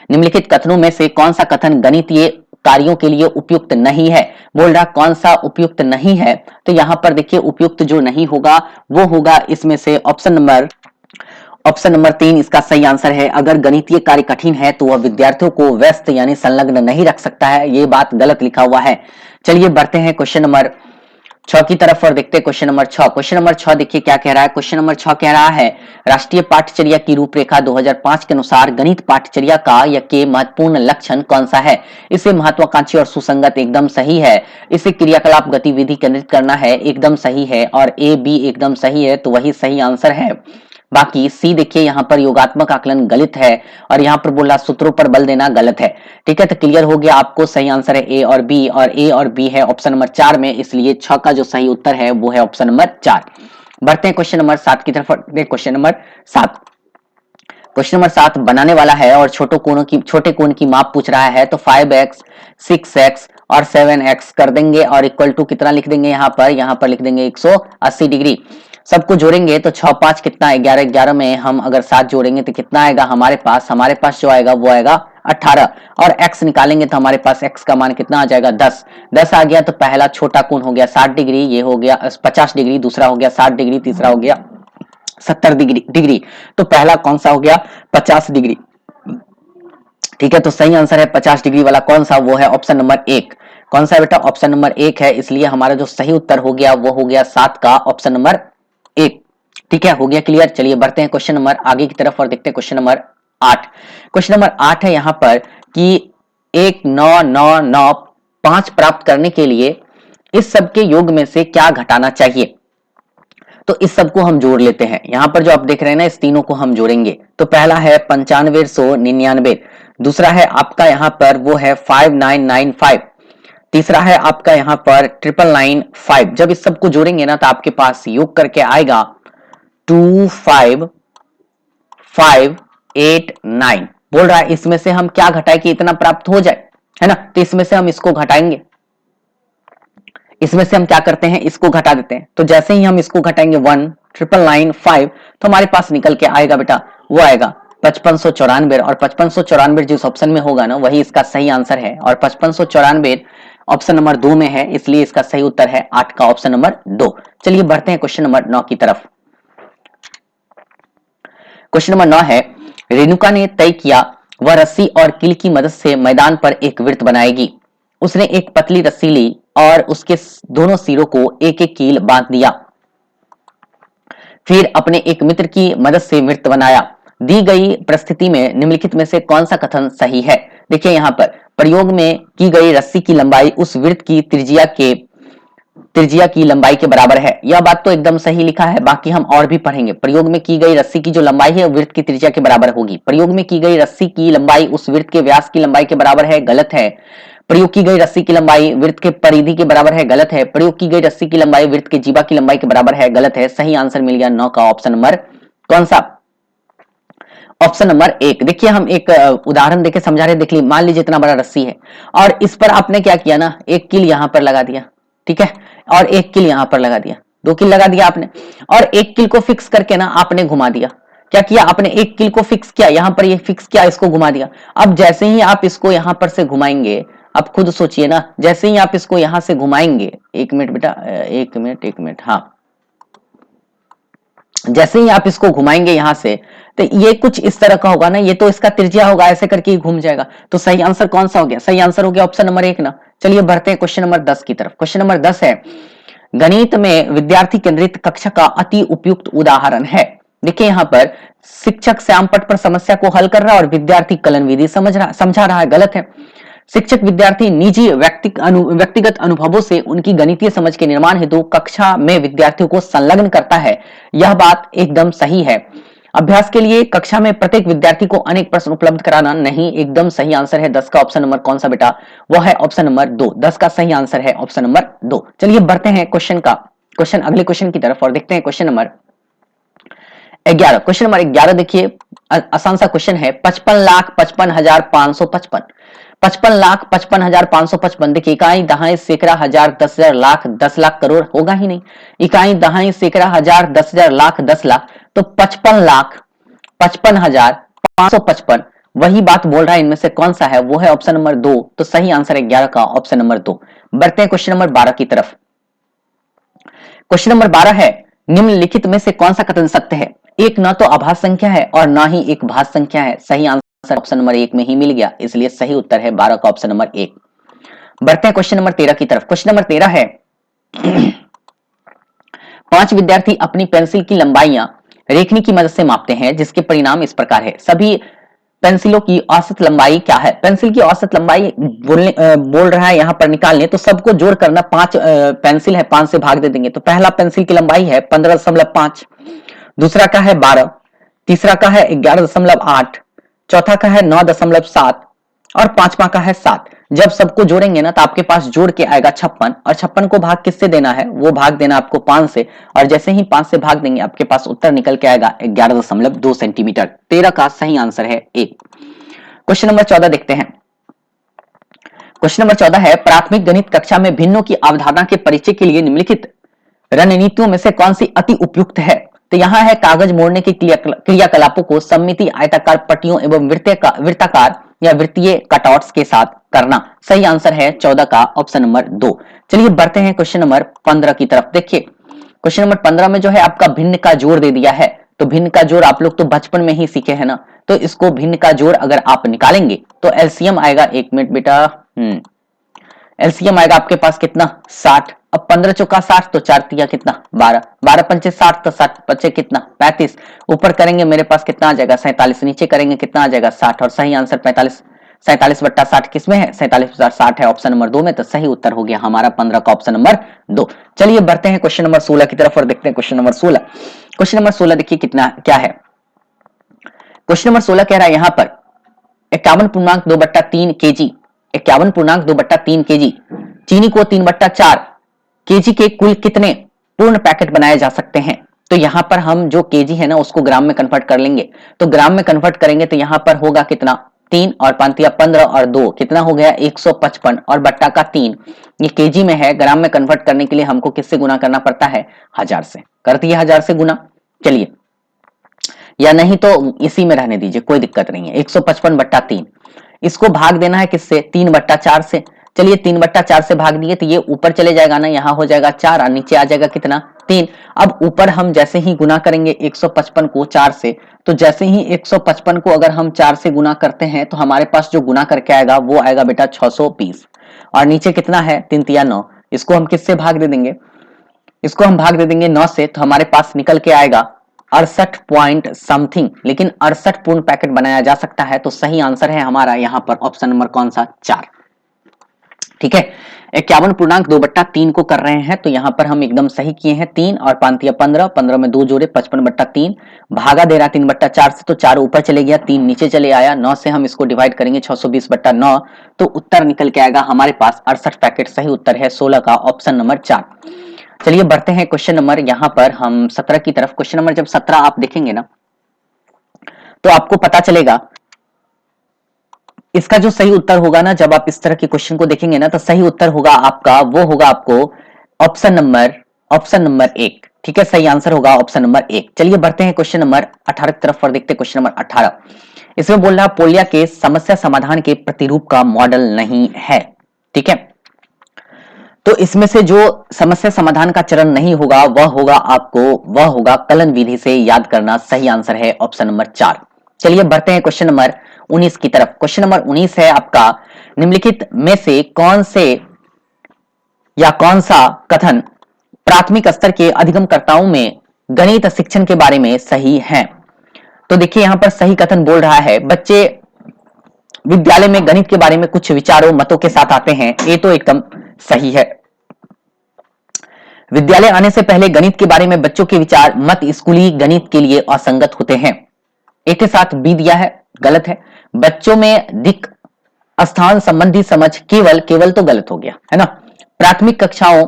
निम्नलिखित कथनों में से कौन सा कथन गणितीय कार्यों के लिए उपयुक्त नहीं है। बोल रहा कौन सा उपयुक्त नहीं है, तो यहां पर देखिए उपयुक्त जो नहीं होगा वो होगा इसमें से ऑप्शन नंबर 3 इसका सही आंसर है। अगर गणितीय कार्य कठिन है तो वह विद्यार्थियों को व्यस्त यानी संलग्न नहीं रख सकता है, ये बात गलत लिखा हुआ है। चलिए बढ़ते हैं क्वेश्चन नंबर 6 की तरफ और देखते हैं क्वेश्चन नंबर 6। क्वेश्चन नंबर 6 देखिए क्या कह रहा है। क्वेश्चन नंबर 6 कह रहा है, राष्ट्रीय पाठ्यचर्या की रूपरेखा 2005 के अनुसार गणित पाठ्यचर्या का या के महत्वपूर्ण लक्षण कौन सा है। इसे महत्वाकांक्षी और सुसंगत एकदम सही है। इसे क्रियाकलाप गतिविधि केंद्रित करना है एकदम सही है और ए बी एकदम सही है, तो वही सही आंसर है। बाकी सी देखिए यहाँ पर योगात्मक आकलन गलत है और यहाँ पर बोला सूत्रों पर बल देना गलत है। ठीक है, तो क्लियर हो गया आपको, सही आंसर है ए और बी और ए और बी है ऑप्शन नंबर 4 में, इसलिए 6 का जो सही उत्तर है वो है ऑप्शन नंबर 4। बढ़ते हैं क्वेश्चन नंबर 7 की तरफ। क्वेश्चन नंबर 7, क्वेश्चन नंबर 7 बनाने वाला है और छोटे कोण की माप पूछ रहा है, तो 5x 6x और 7x कर देंगे और इक्वल टू कितना लिख देंगे यहाँ पर लिख देंगे 180 डिग्री। सबको जोड़ेंगे तो 6 5 कितना 11, 11 में हम अगर 7 जोड़ेंगे तो कितना आएगा हमारे पास जो आएगा वो आएगा 18 और x निकालेंगे तो हमारे पास x का मान कितना आ जाएगा 10 आ गया। तो पहला छोटा कोण हो गया 60 डिग्री, ये हो गया 50 डिग्री, दूसरा हो गया 60 डिग्री, तीसरा हो गया 70 डिग्री। तो पहला कौन सा हो गया 50 डिग्री। ठीक है, तो सही आंसर है 50 डिग्री वाला कौन सा, वो है ऑप्शन नंबर 1। कौन सा है बेटा? ऑप्शन नंबर 1 है, इसलिए हमारा जो सही उत्तर हो गया वो हो गया 7 का ऑप्शन नंबर 1। ठीक है, हो गया क्लियर। चलिए बढ़ते हैं क्वेश्चन नंबर आगे की तरफ और देखते हैं क्वेश्चन नंबर 8। क्वेश्चन नंबर 8 है यहाँ पर कि 19995 प्राप्त करने के लिए इस सब के योग में से क्या घटाना चाहिए? तो इस सब को हम जोड़ लेते हैं। यहां पर जो आप देख रहे हैं ना, इस तीनों को हम जोड़ेंगे। तो पहला है 9599, दूसरा है आपका यहाँ पर वो है 5995, तीसरा है आपका यहाँ पर 9995। जब इस सब को जोड़ेंगे ना तो आपके पास योग करके आएगा 25589। बोल रहा है इसमें से हम क्या घटाए कि इतना प्राप्त हो जाए, है ना? तो इसमें से हम इसको घटाएंगे, इसमें से हम क्या करते हैं, इसको घटा देते हैं। तो जैसे ही हम इसको घटाएंगे 19995, तो हमारे पास निकल के आएगा बेटा, वो आएगा 5594। और 5594 जिस ऑप्शन में होगा ना वही इसका सही आंसर है, और 5594 ऑप्शन नंबर 2 में है, इसलिए इसका सही उत्तर है 8 का ऑप्शन नंबर 2। चलिए बढ़ते हैं क्वेश्चन नंबर 9 की तरफ। क्वेश्चन नंबर 9 है, रेणुका ने तय किया वह रस्सी और कील की मदद से मैदान पर एक वृत्त बनाएगी। उसने एक पतली रस्सी ली और उसके दोनों सिरों को एक एक कील बांध दिया, फिर अपने एक मित्र की मदद से वृत्त बनाया। दी गई परिस्थिति में निम्नलिखित में से कौन सा कथन सही है? देखिए यहाँ पर प्रयोग में की गई रस्सी की लंबाई उस वृत्त की त्रिज्या की लंबाई के बराबर है। यह बात तो एकदम सही लिखा है, बाकी हम और भी पढ़ेंगे। प्रयोग में की गई रस्सी की जो लंबाई है वृत्त की त्रिज्या के बराबर होगी। प्रयोग में की गई रस्सी की लंबाई उस वृत्त के व्यास की लंबाई के बराबर है, गलत है। प्रयोग की गई रस्सी की लंबाई वृत्त के परिधि के बराबर है, गलत है। प्रयोग की गई रस्सी की लंबाई वृत्त के जीवा की लंबाई के बराबर है, गलत है। सही आंसर मिल गया 9 का ऑप्शन नंबर कौन सा? Option number 1। देखिए हम एक उदाहरण देके समझा रहे, देख लीजिए। मान लीजिए इतना बड़ा रस्सी है और इस पर आपने क्या किया ना, एक कील यहां पर लगा दिया, ठीक है, और एक कील यहां पर लगा दिया, 2 कील लगा दिया आपने, और एक कील को फिक्स करके ना आपने घुमा दिया। क्या किया आपने? एक कील को फिक्स किया, यहां पर ये फिक्स किया, इसको घुमा दिया। अब जैसे ही आप इसको यहां पर से घुमाएंगे, अब खुद सोचिए ना, जैसे ही आप इसको यहां से घुमाएंगे, 1 मिनट बेटा, 1 मिनट, हाँ, जैसे ही आप इसको घुमाएंगे यहां से, तो ये कुछ इस तरह का होगा ना, ये तो इसका त्रिज्या होगा, ऐसे करके ही घूम जाएगा। तो सही आंसर कौन सा हो गया? सही आंसर हो गया ऑप्शन नंबर 1 ना। चलिए बढ़ते हैं क्वेश्चन नंबर 10 की तरफ। क्वेश्चन नंबर 10 है, गणित में विद्यार्थी केंद्रित कक्षा का अति उपयुक्त उदाहरण है। देखिए यहाँ पर शिक्षक श्यामपट्ट पर समस्या को हल कर रहा है और विद्यार्थी कलन विधि समझा रहा है, गलत है। शिक्षक विद्यार्थी निजी व्यक्तिगत अनुभवों से उनकी गणितीय समझ के निर्माण हेतु कक्षा में विद्यार्थियों को संलग्न करता है, यह बात एकदम सही है। अभ्यास के लिए कक्षा में प्रत्येक विद्यार्थी को अनेक प्रश्न उपलब्ध कराना नहीं, एकदम सही आंसर है 10 का ऑप्शन नंबर कौन सा बेटा? वह है ऑप्शन नंबर 2। 10 का सही आंसर है ऑप्शन नंबर 2। चलिए बढ़ते हैं अगले क्वेश्चन की तरफ और देखते हैं क्वेश्चन नंबर 11। क्वेश्चन नंबर 11 देखिए, आसान सा क्वेश्चन है। 55,55,555, 55,55,555। देखिए इकाई दहाई सैकड़ा हजार 10,000 लाख 10 लाख करोड़ होगा ही नहीं। इकाई दहाई सैकड़ा हजार 10,000 लाख 10 लाख, तो 55,55,555 वही बात बोल रहा है। इनमें से कौन सा है? वो है ऑप्शन नंबर 2। तो सही आंसर है 11 का ऑप्शन नंबर 2। बढ़ते हैं क्वेश्चन नंबर 12 की तरफ। क्वेश्चन नंबर 12 है, निम्नलिखित में से कौन सा कथन सत्य है? एक न तो अभाज्य संख्या है और ना ही एक भाज्य संख्या है। सही आंसर ऑप्शन नंबर 1 में ही मिल गया, इसलिए सही उत्तर है 12 का ऑप्शन नंबर 1। बढ़ते हैं क्वेश्चन नंबर 13 की तरफ। क्वेश्चन नंबर 13 है, 5 विद्यार्थी अपनी पेंसिल की लंबाइयां रेखनी की मदद से मापते हैं, जिसके परिणाम इस प्रकार है। सभी पेंसिलों की औसत लंबाई क्या है? पेंसिल की औसत लंबाई बोल रहा है यहाँ पर निकालने, तो सबको जोड़ करना, 5 पेंसिल है, 5 से भाग दे देंगे। तो पहला पेंसिल की लंबाई है 15.5, दूसरा का है 12, तीसरा का है 11.8, चौथा का है 9.7 और पांचवा का है 7। जब सबको जोड़ेंगे ना तो आपके पास जोड़ के आएगा 56, और 56 को भाग किससे देना है? वो भाग देना आपको 5 से, और जैसे ही 5 से भाग देंगे आपके पास उत्तर निकल के आएगा 11.2 सेंटीमीटर। 13 का सही आंसर है 1। क्वेश्चन नंबर 14 देखते हैं। क्वेश्चन नंबर 14 है, प्राथमिक गणित कक्षा में भिन्नों की अवधारणा के परिचय के लिए निम्नलिखित रणनीतियों में से कौन सी अति उपयुक्त है? तो यहाँ है, कागज मोड़ने के क्रियाकलापों को सममिति, आयताकार पट्टियों एवं वृत्ताकार या वृत्तीय कटआउट्स के साथ करना। सही आंसर है 14 का ऑप्शन नंबर 2। चलिए बढ़ते हैं क्वेश्चन नंबर 15 की तरफ। देखिए क्वेश्चन नंबर 15 में जो है आपका भिन्न का जोड़ दे दिया है। तो भिन्न का जोड़ आप लोग तो बचपन में ही सीखे हैं ना, तो इसको भिन्न का जोड़ अगर आप निकालेंगे तो एलसीएम आएगा, 1 मिनट बेटा, एलसीएम आएगा आपके पास कितना 60। अब 15 चौका 60 तो 4 तिया कितना 12, 12 पंचे 60 तो 60 बचे कितना 35। ऊपर करेंगे मेरे पास कितना आ जाएगा 47, नीचे करेंगे कितना आ जाएगा 60 और सही आंसर 45। 47/60 किसमें है 47/60 है ऑप्शन नंबर 2 में, तो सही उत्तर हो गया हमारा 15 का ऑप्शन नंबर 2। चलिए बढ़ते हैं क्वेश्चन नंबर 16 की तरफ और देखते हैं क्वेश्चन नंबर 16। क्वेश्चन नंबर 16 देखिए कितना क्या है। क्वेश्चन नंबर 16 कह रहा है यहां पर 51.2/3 केजी, 51.2/3 केजी चीनी को 3/4 केजी के कुल कितने पूर्ण पैकेट बनाए जा सकते हैं। तो यहां पर हम जो केजी है ना उसको ग्राम में कन्वर्ट कर लेंगे, तो ग्राम में कन्वर्ट करेंगे तो यहां पर होगा कितना 3 और 5 15 और 2 कितना हो गया 155 और बट्टा का 3, ये केजी में है। ग्राम में कन्वर्ट करने के लिए हमको किससे गुना करना पड़ता है 1000 से, कर दिए 1000 से गुना। चलिए या नहीं तो इसी में रहने दीजिए कोई दिक्कत नहीं है। 155/3 इसको भाग देना है किससे 3/4 से। चलिए 3/4 से भाग दिए तो ये ऊपर चले जाएगा ना, यहाँ हो जाएगा 4 और नीचे आ जाएगा कितना 3। अब ऊपर हम जैसे ही गुना करेंगे 155 को 4 से, तो जैसे ही 155 को अगर हम 4 से गुना करते हैं तो हमारे पास जो गुना करके आएगा वो आएगा बेटा 620 और नीचे कितना है 3 तिया 9। इसको हम किससे भाग दे देंगे, इसको हम भाग दे देंगे 9 से, तो हमारे पास निकल के आएगा 68 पॉइंट समथिंग, लेकिन 68 पूर्ण पैकेट बनाया जा सकता है। तो सही आंसर है हमारा यहाँ पर ऑप्शन नंबर कौन सा 4। ठीक है 51.2/3 को कर रहे हैं तो यहाँ पर हम एकदम सही किए हैं। 3 और 5 तिया 15, 15 में 2 जोड़े 55/3 भागा दे रहा 3/4 से, तो 4 ऊपर चले गया 3 नीचे चले आया। 9 से हम इसको डिवाइड करेंगे 620/9, तो उत्तर निकल के आएगा हमारे पास 68 पैकेट। सही उत्तर है 16 का ऑप्शन नंबर 4। चलिए बढ़ते हैं क्वेश्चन नंबर यहां पर हम 17 की तरफ। क्वेश्चन नंबर जब 17 आप देखेंगे ना तो आपको पता चलेगा इसका जो सही उत्तर होगा ना, जब आप इस तरह के क्वेश्चन को देखेंगे ना तो सही उत्तर होगा आपका वो होगा आपको ऑप्शन नंबर 1। ठीक है सही आंसर होगा ऑप्शन नंबर 1। चलिए बढ़ते हैं क्वेश्चन नंबर 18 की तरफ और देखते हैं क्वेश्चन नंबर 18। इसमें बोल रहा पोलिया के समस्या समाधान के प्रतिरूप का मॉडल नहीं है। ठीक है तो इसमें से जो समस्या समाधान का चरण नहीं होगा वह होगा कलन विधि से याद करना। सही आंसर है ऑप्शन नंबर 4। चलिए बढ़ते हैं क्वेश्चन नंबर 19 की तरफ। क्वेश्चन नंबर 19 है आपका निम्नलिखित में से कौन सा कथन प्राथमिक स्तर के अधिगमकर्ताओं में गणित शिक्षण के बारे में सही है। तो देखिए यहां पर सही कथन बोल रहा है बच्चे विद्यालय में गणित के बारे में कुछ विचारों मतों के साथ आते हैं, ये तो एकदम सही है। विद्यालय आने से पहले गणित के बारे में बच्चों के विचार मत स्कूली गणित के लिए असंगत होते हैं। एक के साथ बी दिया है गलत है। बच्चों में दिक स्थान संबंधी समझ केवल तो गलत हो गया है ना। प्राथमिक कक्षाओं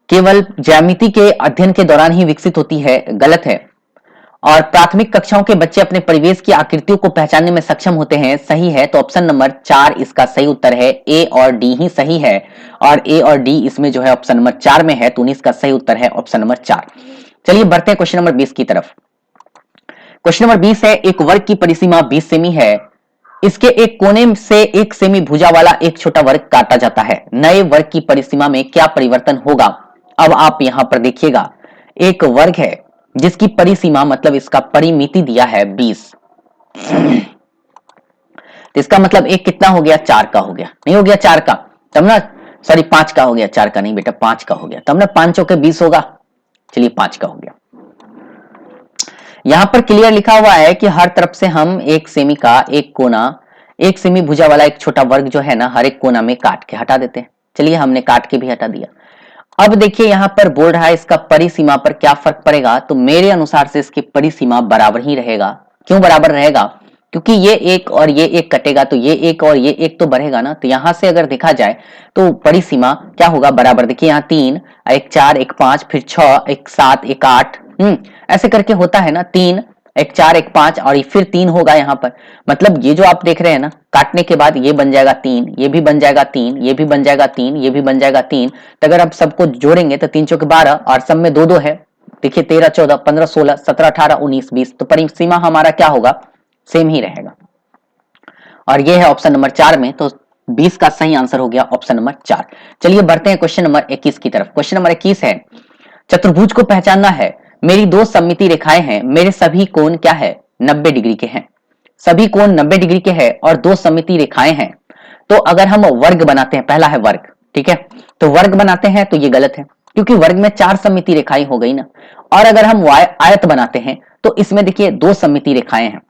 केवल ज्यामिति के अध्ययन के दौरान ही विकसित होती है, गलत है। और प्राथमिक कक्षाओं के बच्चे अपने परिवेश की आकृतियों को पहचानने में सक्षम होते हैं, सही है। तो ऑप्शन नंबर 4 इसका सही उत्तर है। ए और डी ही सही है और ए और डी इसमें जो है ऑप्शन नंबर 4 में है, तो 19 का सही उत्तर है ऑप्शन नंबर 4। चलिए बढ़ते हैं क्वेश्चन नंबर 20 की तरफ। क्वेश्चन नंबर 20 है एक वर्ग की परिसीमा 20 सेमी है, इसके एक कोने से 1 सेमी भुजा वाला एक छोटा वर्ग काटा जाता है, नए वर्ग की परिसीमा में क्या परिवर्तन होगा। अब आप यहां पर देखिएगा एक वर्ग है जिसकी परिसीमा मतलब इसका परिमिति दिया है 20, तो इसका मतलब एक कितना हो गया 4 का हो गया, नहीं हो गया 4 का तब ना, सॉरी 5 का हो गया, 4 का नहीं बेटा 5 का हो गया तब ना, 5 चौके 20 होगा। चलिए 5 का हो गया। यहां पर क्लियर लिखा हुआ है कि हर तरफ से हम 1 सेमी का एक कोना, 1 सेमी भुजा वाला एक छोटा वर्ग जो है ना हर एक कोना में काट के हटा देते हैं। चलिए हमने काट के भी हटा दिया। अब देखिए यहां पर बोल रहा है इसका परिसीमा पर क्या फर्क पड़ेगा, तो मेरे अनुसार से इसकी परिसीमा बराबर ही रहेगा। क्यों बराबर रहेगा, क्योंकि ये 1 और ये 1 कटेगा तो ये 1 और ये 1 तो बढ़ेगा ना, तो यहां से अगर देखा जाए तो परिसीमा क्या होगा बराबर। देखिए यहाँ 3 1 4 1 5 फिर 6 1 7 1 8 ऐसे करके होता है ना, 3 1 4 1 5 और फिर 3 होगा यहाँ पर। मतलब ये जो आप देख रहे हैं ना काटने के बाद ये बन जाएगा 3, ये भी बन जाएगा 3, ये भी बन जाएगा 3, ये भी बन जाएगा 3। तो अगर आप सबको जोड़ेंगे तो 3 चौके 12 और सब में 2 2 है। देखिए 13 14 15 16 17 18 19 20, तो परिसीमा हमारा क्या होगा सेम ही रहेगा और ये है ऑप्शन नंबर 4 में, तो 20 का सही आंसर हो गया ऑप्शन नंबर 4। चलिए बढ़ते हैं क्वेश्चन नंबर 21 की तरफ। क्वेश्चन नंबर 21 है चतुर्भुज को पहचानना है, मेरी 2 सममिति रेखाएं हैं, मेरे सभी कोण क्या है 90 डिग्री के हैं, सभी कोण 90 डिग्री के हैं और 2 सममिति रेखाएं हैं, तो अगर हम वर्ग बनाते हैं, पहला है वर्ग, ठीक है, तो वर्ग बनाते हैं तो ये गलत है, क्योंकि वर्ग में 4 सममिति रेखाएं हो गई ना। और अगर हम आयत बनाते हैं तो इसमें देखिए 2 सममिति रेखाएं हैं,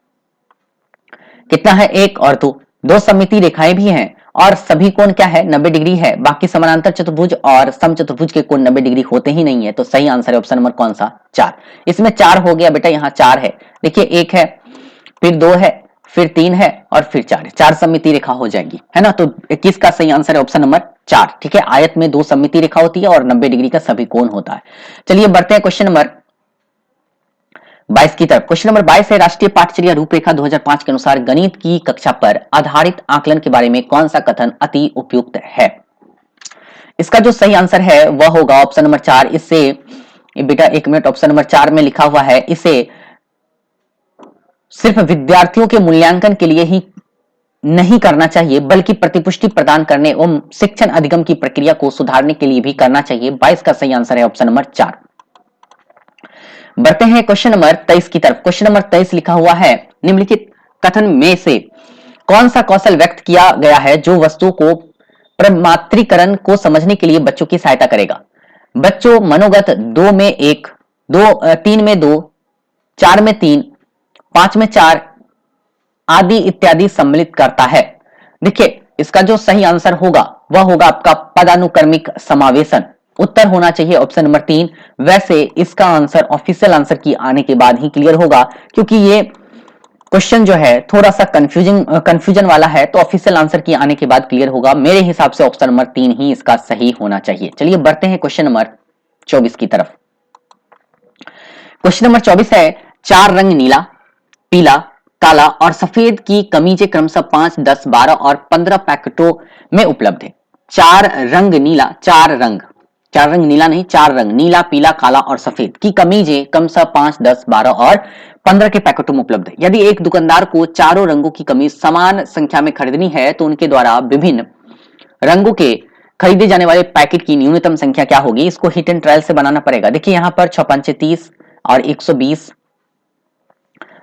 कितना है, 1 और 2 सममिति रेखाएं भी हैं, और सभी कोण क्या है, 90 डिग्री है। बाकी समानांतर चतुर्भुज और समचतुर्भुज के कोण 90 डिग्री होते ही नहीं है, तो सही आंसर है ऑप्शन नंबर कौन सा, 4। इसमें 4 हो गया बेटा, यहाँ 4 है, देखिए 1 है, फिर 2 है, फिर 3 है और फिर 4 है, 4 सममिति रेखा हो जाएगी, है ना। तो 21 का सही आंसर है ऑप्शन नंबर 4, ठीक है। आयत में 2 सममिति रेखा होती है और 90 डिग्री का सभी कोण होता है। चलिए बढ़ते हैं क्वेश्चन नंबर 22 की तरफ। क्वेश्चन नंबर 22 है, राष्ट्रीय पाठचर्या रूपरेखा 2005 के अनुसार गणित की कक्षा पर आधारित आकलन के बारे में कौन सा कथन अति उपयुक्त है। इसका जो सही आंसर है वह होगा ऑप्शन नंबर 4। इससे बेटा 1 मिनट, ऑप्शन नंबर 4 में लिखा हुआ है, इसे सिर्फ विद्यार्थियों के मूल्यांकन के लिए ही नहीं करना चाहिए, बल्कि प्रतिपुष्टि प्रदान करने एवं शिक्षण अधिगम की प्रक्रिया को सुधारने के लिए भी करना चाहिए। 22 का सही आंसर है ऑप्शन नंबर 4। बढ़ते हैं क्वेश्चन नंबर 23 की तरफ। क्वेश्चन नंबर 23 लिखा हुआ है, निम्नलिखित कथन में से कौन सा कौशल व्यक्त किया गया है जो वस्तु को प्रमात्रीकरण को समझने के लिए बच्चों की सहायता करेगा। बच्चों मनोगत 2 में 1, 3 में 2, 4 में 3, 5 में 4 आदि इत्यादि सम्मिलित करता है। देखिए इसका जो सही आंसर होगा वह होगा आपका पदानुक्रमिक समावेशन। उत्तर होना चाहिए ऑप्शन नंबर 3। वैसे इसका आंसर ऑफिशियल आंसर की आने के बाद ही क्लियर होगा, क्योंकि ये क्वेश्चन जो है थोड़ा सा कंफ्यूजन वाला है, तो ऑफिशियल आंसर की आने के बाद क्लियर होगा। मेरे हिसाब से ऑप्शन नंबर 3 ही इसका सही होना चाहिए। चलिए बढ़ते हैं क्वेश्चन नंबर 24 की तरफ। क्वेश्चन नंबर 24 है, 4 रंग नीला, पीला, काला और सफेद की कमीजें क्रमशः 5, 10, 12 और 15 पैकेटों में उपलब्ध है। 4 रंग नीला, 4 रंग नीला नहीं, 4 रंग नीला, पीला, काला और सफेद की कमीजें क्रमशः 5, 10, 12 और 15 के पैकेटों में उपलब्ध है। यदि एक दुकानदार को चारों रंगों की कमीज समान संख्या में खरीदनी है तो उनके द्वारा विभिन्न रंगों के खरीदे जाने वाले पैकेट की न्यूनतम संख्या क्या होगी। इसको हिट एंड ट्रायल से बनाना पड़ेगा। देखिए यहाँ पर 6 5 30 और 120,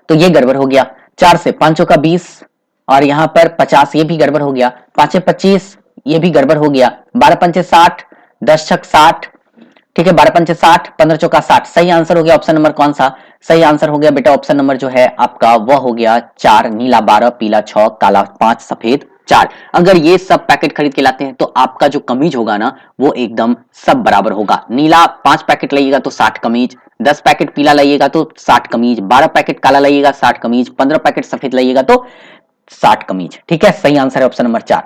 तो ये गड़बड़ हो गया। 4 से 5 का 20 और यहाँ पर 50, ये भी गड़बड़ हो गया। 5 25, ये भी गड़बड़ हो गया। 12 5 60, 10 6 60, ठीक है, 12 5 60, 15 चौका 60। सही आंसर हो गया ऑप्शन नंबर कौन सा, सही आंसर हो गया बेटा ऑप्शन नंबर जो है आपका वह हो गया 4, नीला 12, पीला 6, काला 5, सफेद 4। अगर ये सब पैकेट खरीद के लाते हैं तो आपका जो कमीज होगा ना वो एकदम सब बराबर होगा। नीला 5 पैकेट लाइएगा तो 60 कमीज, 10 पैकेट पीला लाइएगा तो 60 कमीज, 12 पैकेट काला लाइएगा 60 कमीज, 15 पैकेट सफेद लाइएगा तो 60 कमीज, ठीक है। सही आंसर है ऑप्शन नंबर 4।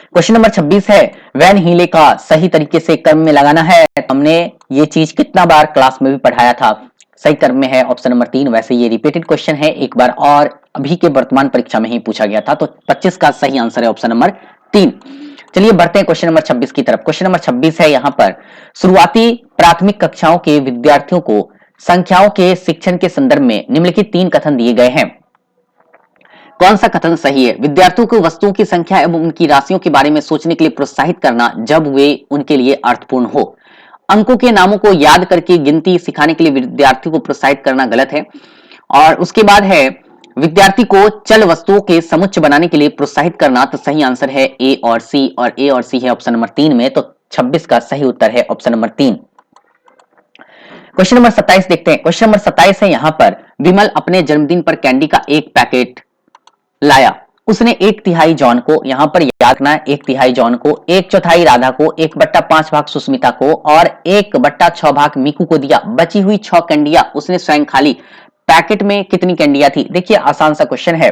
क्वेश्चन नंबर 26 है, वैन हीले का सही तरीके से क्रम में लगाना है। हमने ये चीज कितना बार क्लास में भी पढ़ाया था। सही क्रम में है ऑप्शन नंबर 3। वैसे ये रिपीटेड क्वेश्चन है एक बार और अभी के वर्तमान परीक्षा में ही पूछा गया था, तो 25 का सही आंसर है ऑप्शन नंबर 3। चलिए बढ़ते हैं क्वेश्चन नंबर 26 की तरफ। क्वेश्चन नंबर 26 है, यहाँ पर शुरुआती प्राथमिक कक्षाओं के विद्यार्थियों को संख्याओं के शिक्षण के संदर्भ में निम्नलिखित 3 कथन दिए गए हैं। कौन सा कथन सही है। विद्यार्थियों को वस्तुओं की संख्या एवं उनकी राशियों के बारे में सोचने के लिए प्रोत्साहित करना जब वे उनके लिए अर्थपूर्ण हो। अंकों के नामों को याद करके गिनती सिखाने के लिए विद्यार्थी को प्रोत्साहित करना गलत है। और उसके बाद है विद्यार्थी को चल वस्तुओं के समुच्चय बनाने के लिए प्रोत्साहित करना, तो सही आंसर है ए और सी, और ए और सी है ऑप्शन नंबर 3 में, तो 26 का सही उत्तर है ऑप्शन नंबर 3। क्वेश्चन नंबर 27 देखते हैं। क्वेश्चन नंबर 27 है, यहाँ पर विमल अपने जन्मदिन पर कैंडी का 1 पैकेट लाया। उसने 1/3 जॉन को, यहां पर याद रखना है 1/3 जॉन को, 1/4 राधा को, 1/5 भाग सुस्मिता को और 1/6 भाग मीकू को दिया। बची हुई 6 कैंडियां उसने स्वयं खा ली। पैकेट में कितनी कैंडियां थी। देखिए आसान सा क्वेश्चन है।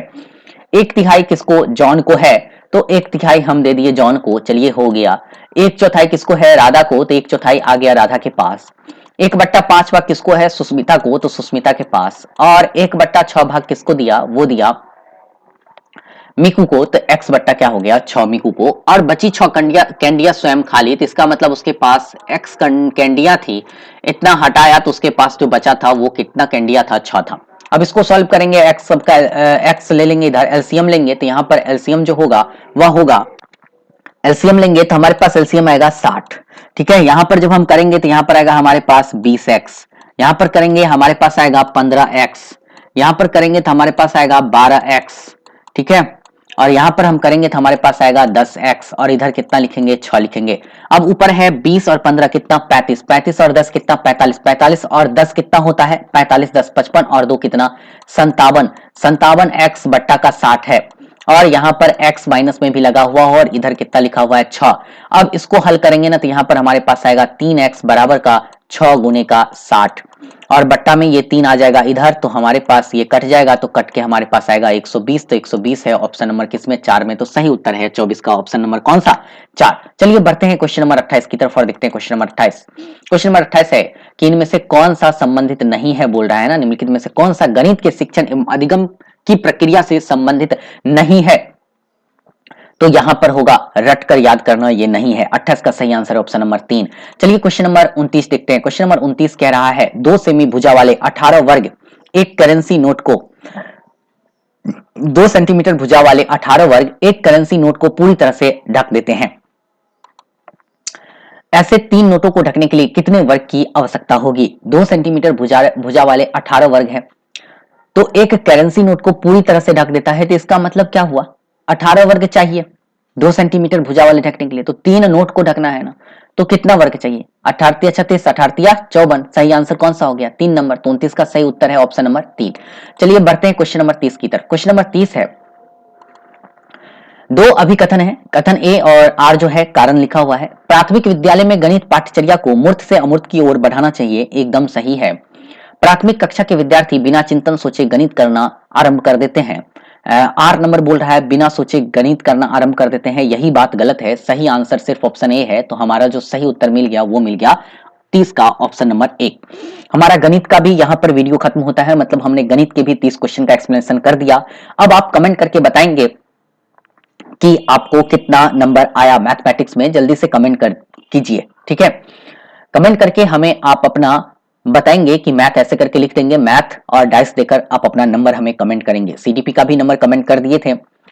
1/3 किसको, जॉन को है, तो 1/3 हम दे दिए जॉन को, चलिए हो गया। 1/4 किसको है, राधा को, तो 1/4 आ गया राधा के पास। 1/5 भाग किसको है, सुस्मिता को, तो सुस्मिता के पास। और 1/6 भाग किसको दिया, वो दिया मीकू को, तो x बट्टा क्या हो गया 6 मीकू को। और बची 6 कैंडिया स्वयं खा ली, तो इसका मतलब उसके पास x कैंडिया थी, इतना हटाया तो उसके पास जो बचा था वो कितना कैंडिया था, 6 था। अब इसको सॉल्व करेंगे, x सबका x ले लेंगे, इधर एलसीएम लेंगे, तो यहाँ पर एलसीएम जो होगा वह होगा, एलसीएम लेंगे तो हमारे पास एलसीएम आएगा 60, ठीक है। यहाँ पर जब हम करेंगे तो यहाँ पर आएगा हमारे पास 20x, यहाँ पर करेंगे हमारे पास आएगा 15x, यहाँ पर करेंगे तो हमारे पास आएगा 12x, ठीक है। और यहां पर हम करेंगे तो हमारे पास आएगा 10x और इधर कितना लिखेंगे 6 लिखेंगे। अब ऊपर है 20 और 15 कितना 35, 35 और 10 कितना 45, 45 और 10 कितना होता है 45, 10 55 और 2 कितना 57, 57 x बट्टा का 60 है। और यहाँ पर x माइनस में भी लगा हुआ हो और इधर कितना लिखा हुआ है 6। अब इसको हल करेंगे ना तो यहाँ पर हमारे पास आएगा 3x बराबर का 6 गुने का 60 और बट्टा में ये 3 आ जाएगा इधर तो हमारे पास ये कट जाएगा तो कट के हमारे पास आएगा 120। तो 120 है ऑप्शन नंबर किसमें 4 में, तो सही उत्तर है 24 का ऑप्शन नंबर कौन सा 4। चलिए बढ़ते हैं क्वेश्चन नंबर 28 की तरफ और देखते हैं क्वेश्चन नंबर 28। क्वेश्चन नंबर 28 है कि इनमें से कौन सा संबंधित नहीं है, बोल रहा है ना, निम्नलिखित में से कौन सा गणित के शिक्षण एवं अधिगम की प्रक्रिया से संबंधित नहीं है। तो यहां पर होगा रट कर याद करना, ये नहीं है। 28 का सही आंसर है ऑप्शन नंबर 3। चलिए क्वेश्चन नंबर 29 देखते हैं। क्वेश्चन नंबर 29 कह रहा है 2 सेमी भुजा वाले 18 वर्ग एक करेंसी नोट को 2 सेंटीमीटर भुजा वाले 18 वर्ग एक करेंसी नोट को पूरी तरह से ढक देते हैं। ऐसे 3 नोटों को ढकने के लिए कितने वर्ग की आवश्यकता होगी। 2 सेंटीमीटर भुजा वाले 18 वर्ग है तो एक करेंसी नोट को पूरी तरह से ढक देता है, तो इसका मतलब क्या हुआ 18 वर्ग चाहिए 2 सेंटीमीटर भुजा वाले ढकने के लिए, तो 3 नोट को ढकना है ना, तो कितना वर्ग चाहिए 18 36 18 54। सही आंसर कौन सा हो गया 3 नंबर। तो 29 का सही उत्तर है ऑप्शन नंबर 3। चलिए बढ़ते हैं क्वेश्चन नंबर 30 की तरफ। क्वेश्चन नंबर 30 है 2 अभिकथन है, कथन ए और आर जो है कारण लिखा हुआ है। प्राथमिक विद्यालय में गणित पाठ्यचर्या को मूर्त से अमूर्त की ओर बढ़ाना चाहिए, एकदम सही है। प्राथमिक कक्षा के विद्यार्थी बिना चिंतन सोचे गणित करना आरंभ कर देते हैं। आर नंबर बोल रहा है बिना सोचे गणित करना आरंभ कर देते हैं, यही बात गलत है। सही आंसर सिर्फ ऑप्शन ए है, तो हमारा जो सही उत्तर मिल गया वो मिल गया 30 का ऑप्शन नंबर 1। हमारा गणित का भी यहाँ पर वीडियो खत्म होता है, मतलब हमने गणित के भी 30 क्वेश्चन का एक्सप्लेनेशन कर दिया। अब आप कमेंट करके बताएंगे कि आपको कितना नंबर आया मैथमेटिक्स में, जल्दी से कमेंट कर कीजिए, ठीक है। कमेंट करके हमें आप अपना बताएंगे कि मैथ ऐसे करके लिख देंगे, मैथ और डाइस देकर आप अपना नंबर हमें कमेंट करेंगे। सीडीपी का भी नंबर कमेंट कर दिए थे।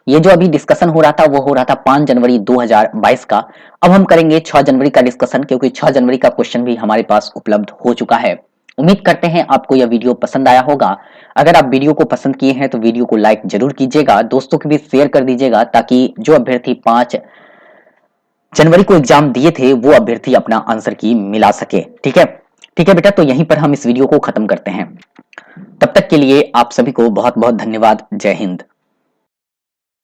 ये जो अभी डिस्कशन हो रहा था वो हो रहा था 5 जनवरी 2022 का। अब हम करेंगे 6 जनवरी का डिस्कशन, क्योंकि 6 जनवरी का क्वेश्चन भी हमारे पास उपलब्ध हो चुका है। उम्मीद करते हैं आपको यह वीडियो पसंद आया होगा। अगर आप वीडियो को पसंद किए हैं तो वीडियो को लाइक जरूर कीजिएगा, दोस्तों को भी शेयर कर दीजिएगा, ताकि जो अभ्यर्थी 5 जनवरी को एग्जाम दिए थे वो अभ्यर्थी अपना आंसर की मिला सके। ठीक है, ठीक है बेटा, तो यहीं पर हम इस वीडियो को खत्म करते हैं। तब तक के लिए आप सभी को बहुत बहुत धन्यवाद। जय हिंद।